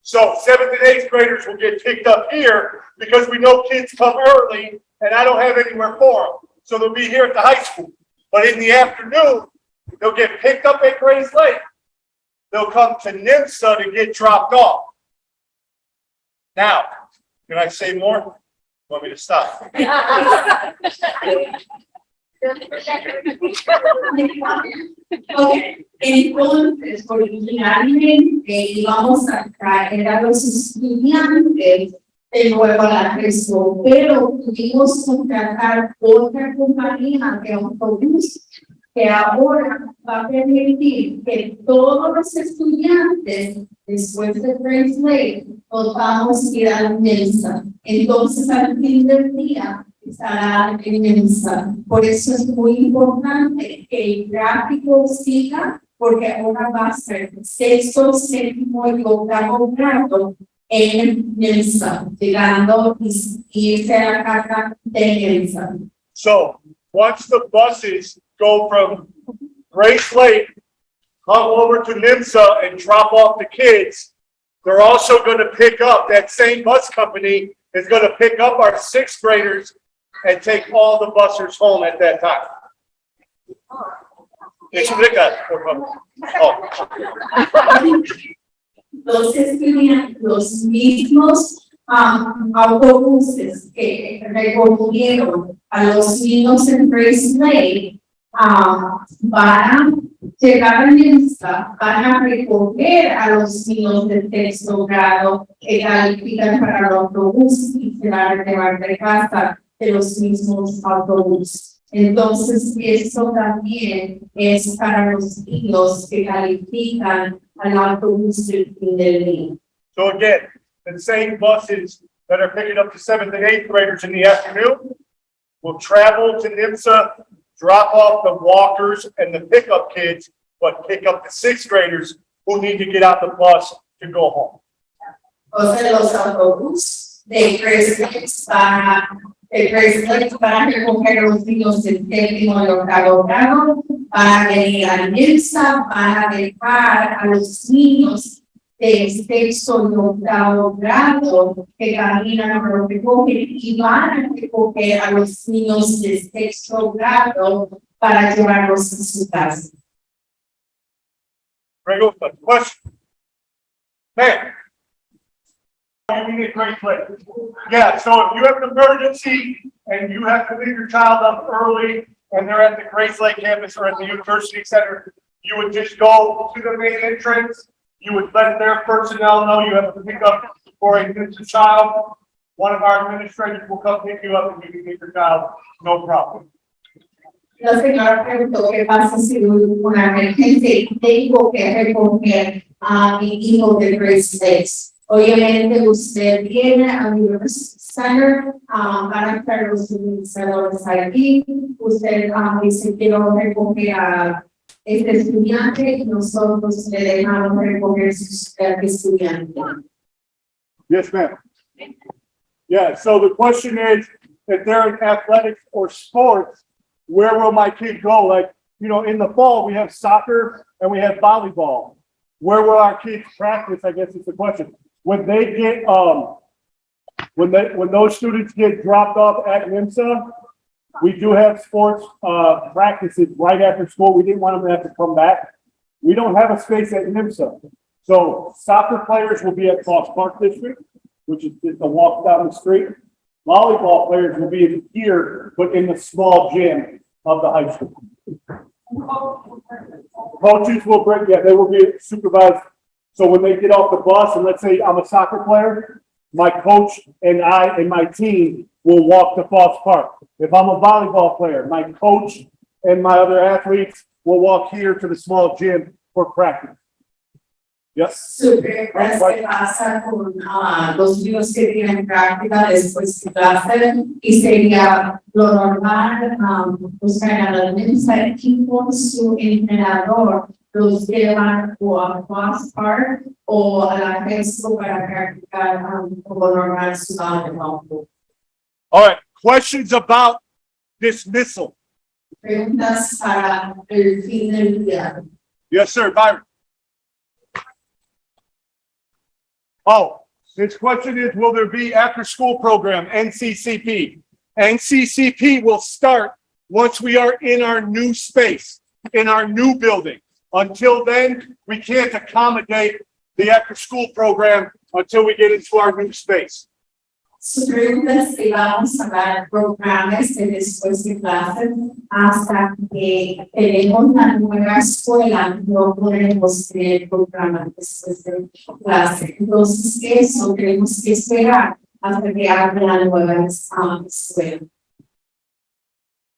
So 7th and 8th graders will get picked up here because we know kids come early and I don't have anywhere for them. So they'll be here at the high school. But in the afternoon, they'll get picked up at Grays Lake. They'll come to NMSA to get dropped off. Now, can I say more? Want me to stop? Okay, entonces originalmente íbamos a traer a los estudiantes de nuevo a la región, pero pudimos contratar otra compañía de autobús que ahora va a permitir que todos los estudiantes después de Grace Lake nos vamos a ir a la NMSA. Entonces al fin del día estará en NMSA. Por eso es muy importante que el gráfico siga, porque ahora va a ser 6º, 7º y 8º grado en NMSA, llegando y irse a la casa de NMSA. So once the buses go from Grace Lake, come over to NMSA and drop off the kids, they're also going to pick up, that same bus company is going to pick up our 6th graders and take all the bussers home at that time. Explica, por favor. Oh. Los estudiantes, los mismos autobuses que recogieron a los niños en Grace Lake van a llegar a NMSA, van a recoger a los niños de 6º grado que califican para el autobús y se van a llevar de casa de los mismos autobuses. Entonces, eso también es para los niños que califican al autobús del fin del día. So again, the same buses that are picking up the 7th and 8th graders in the afternoon will travel to NMSA, drop off the walkers and the pickup kids, but pick up the 6th graders who need to get out the bus to go home. O sea, los autobuses de Grace Lake para recoger a los niños del 7º y 8º grado, para venir a NMSA, para dejar a los niños de 6º y 8º grado que caminan a lo recoger y van a recoger a los niños de 6º grado para llevarlos a su casa. Pregunta, question. Man. You need a great place. Yeah, so if you have an emergency and you have to pick your child up early and they're at the Grace Lake campus or at the University Center, you would just go to the main entrance. You would let their personnel know you have to pick up for a missing child. One of our administrators will come pick you up and you can get your child, no problem. La señora preguntó qué pasa si hubo una emergencia y tengo que recoger a mi hijo de grade 6. Obviamente usted viene a University Center para estar los administradores aquí. Usted dice quiero recoger a este estudiante y nosotros le dejamos recoger su estudiante. Yes, ma'am. Yeah, so the question is, if they're in athletics or sports, where will my kid go? Like, you know, in the fall, we have soccer and we have volleyball. Where will our kids practice? I guess is the question. When they get, when those students get dropped off at NMSA, we do have sports, practices right after school. We didn't want them to have to come back. We don't have a space at NMSA. So soccer players will be at Foss Park District, which is just a walk down the street. Volleyball players will be in here, but in the small gym of the high school. Coaches will bring, yeah, they will be supervised. So when they get off the bus, and let's say I'm a soccer player, my coach and I and my team will walk to Foss Park. If I'm a volleyball player, my coach and my other athletes will walk here to the small gym for practice. Yes. Súper, ¿qué pasa con los niños que tienen práctica después de clase? Y sería lo normal, buscar a los niños aquí con su entrenador, los llevan o a Foss Park o a la Facebook para practicar como normal su trabajo. All right, questions about dismissal? Preguntas para el fin del día. Yes, sir, Byron. Oh, his question is, will there be after-school program, NCCP? NCCP will start once we are in our new space, in our new building. Until then, we can't accommodate the after-school program until we get into our new space. Su pregunta es si vamos a dar programas de después de clase hasta que tenemos la nueva escuela, no podemos tener programas después de clase. Entonces, eso tenemos que esperar hasta que abra la nueva escuela.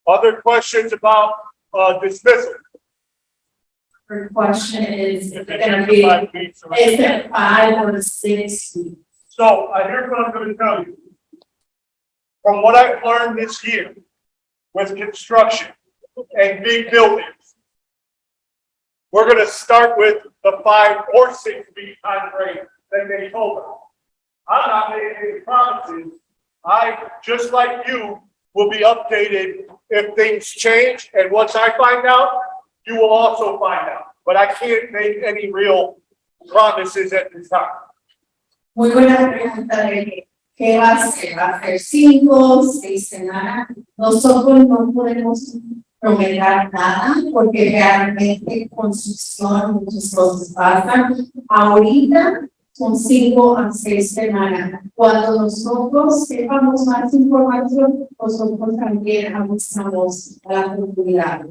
Other questions about dismissal? Her question is it going to be, is it 5 or 6 weeks? So here's what I'm going to tell you. From what I've learned this year with construction and big buildings, we're going to start with the 5 or 6 week time frame that they told us. I'm not making any promises. I, just like you, will be updated if things change. And once I find out, you will also find out. But I can't make any real promises at this time. Muy buena pregunta de qué va a ser. ¿Va a ser 5, 6 semanas? Nosotros no podemos prometer nada porque realmente construcción, muchas cosas pasan. Ahorita son 5 a 6 semanas. Cuando nosotros sepamos más información, nosotros también avanzamos a la comunidad.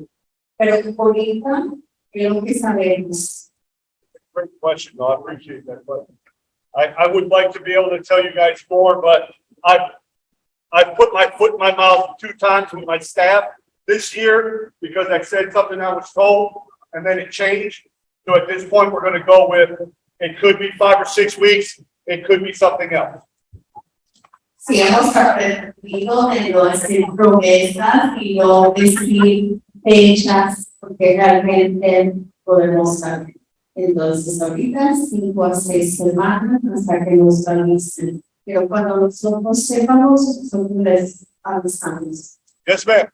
Pero ahorita creo que sabemos. Great question. No, I appreciate that. But I would like to be able to tell you guys more, but I've put my foot in my mouth 2 times with my staff this year because I said something I was told and then it changed. So at this point, we're going to go with, it could be 5 or 6 weeks. It could be something else. Si hemos aprendido de no decir promesas y no decir fechas, porque realmente podemos saber. Entonces, ahorita 5 a 6 semanas hasta que nos avisen. Pero cuando nosotros sepamos, nosotros les avisamos. Yes, ma'am.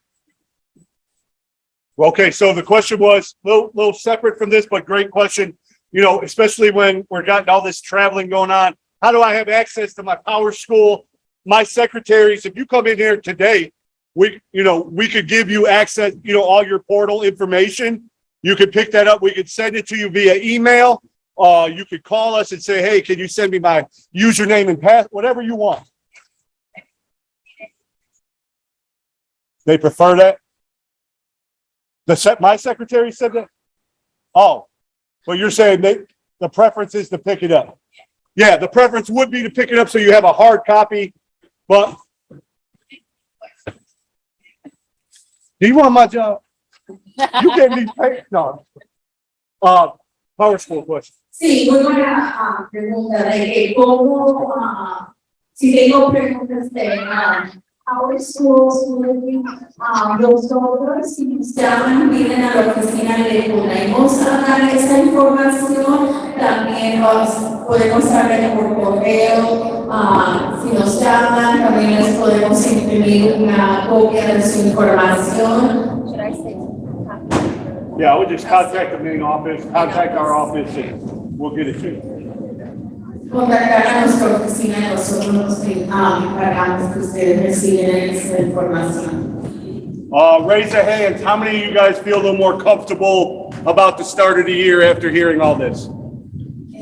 Well, okay, so the question was a little separate from this, but great question. You know, especially when we're getting all this traveling going on. How do I have access to my power school? My secretaries, if you come in here today, we could give you access, all your portal information. You could pick that up. We could send it to you via email. You could call us and say, hey, can you send me my username and password, whatever you want. They prefer that? My secretary said that? Oh, well, you're saying the preference is to pick it up. Yeah, the preference would be to pick it up so you have a hard copy, but do you want my job? You gave me pay, no. Power school question. Sí, muy buena pregunta de que cómo, si tengo preguntas de how schools will nosotros si nos llaman, vienen a la oficina y podemos dar esa información, también podemos saber por correo, si nos llaman, también les podemos imprimir una copia de su información. Should I say? Yeah, I would just contact the main office, contact our office, and we'll get it to you. Contactar a nuestra oficina y nosotros nos encargamos que ustedes reciben esa información. Raise your hands. How many of you guys feel a little more comfortable about the start of the year after hearing all this?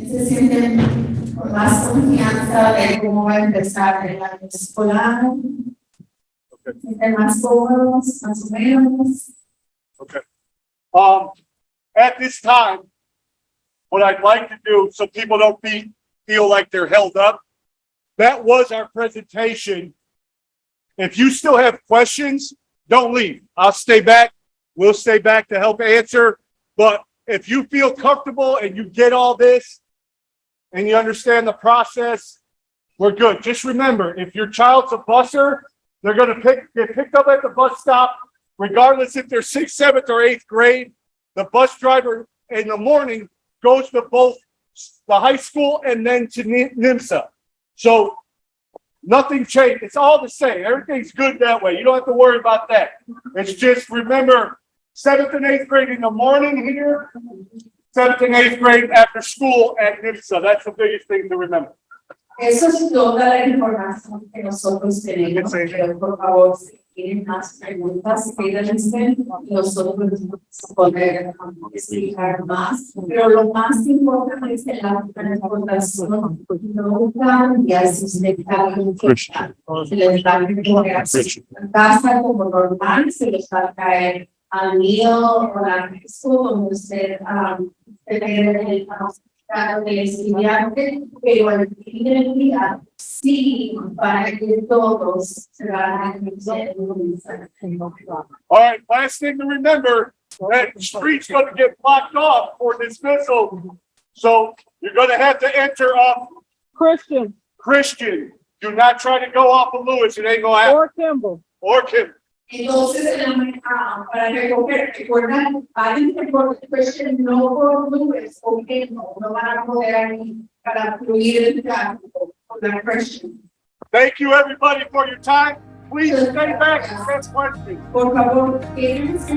Se sienten con más confianza de cómo va a empezar el año escolar. Se sienten más cómodos, más o menos. Okay. At this time, what I'd like to do, so people don't feel like they're held up, that was our presentation. If you still have questions, don't leave. I'll stay back. We'll stay back to help answer. But if you feel comfortable and you get all this and you understand the process, we're good. Just remember, if your child's a busser, they're going to get picked up at the bus stop, regardless if they're 6th, 7th, or 8th grade. The bus driver in the morning goes to both the high school and then to NMSA. So nothing changed. It's all the same. Everything's good that way. You don't have to worry about that. It's just remember 7th and 8th grade in the morning here, 7th and 8th grade after school at NMSA. That's the biggest thing to remember. Eso es toda la información que nosotros tenemos. Pero por favor, si tienen más preguntas, pídanse, nosotros vamos a poder explicar más. Pero lo más importante es que la transportación no cambia si usted está se les va a recoger a su casa como normal, se les va a caer al nido o al risco donde usted tiene el del estudiante, pero al fin del día, sí, para que todos se van a entender. All right, last thing to remember, that street's going to get blocked off for dismissal. So you're going to have to enter off Christian. Do not try to go off of Lewis. It ain't going to happen. Or Kimball. Entonces, para recoger, recuerdan, vayan por Christian, no por Lewis, porque no van a poder ir para fluir el tráfico por la Christian. Thank you, everybody, for your time. Please stay back and ask questions. Por favor, quédense.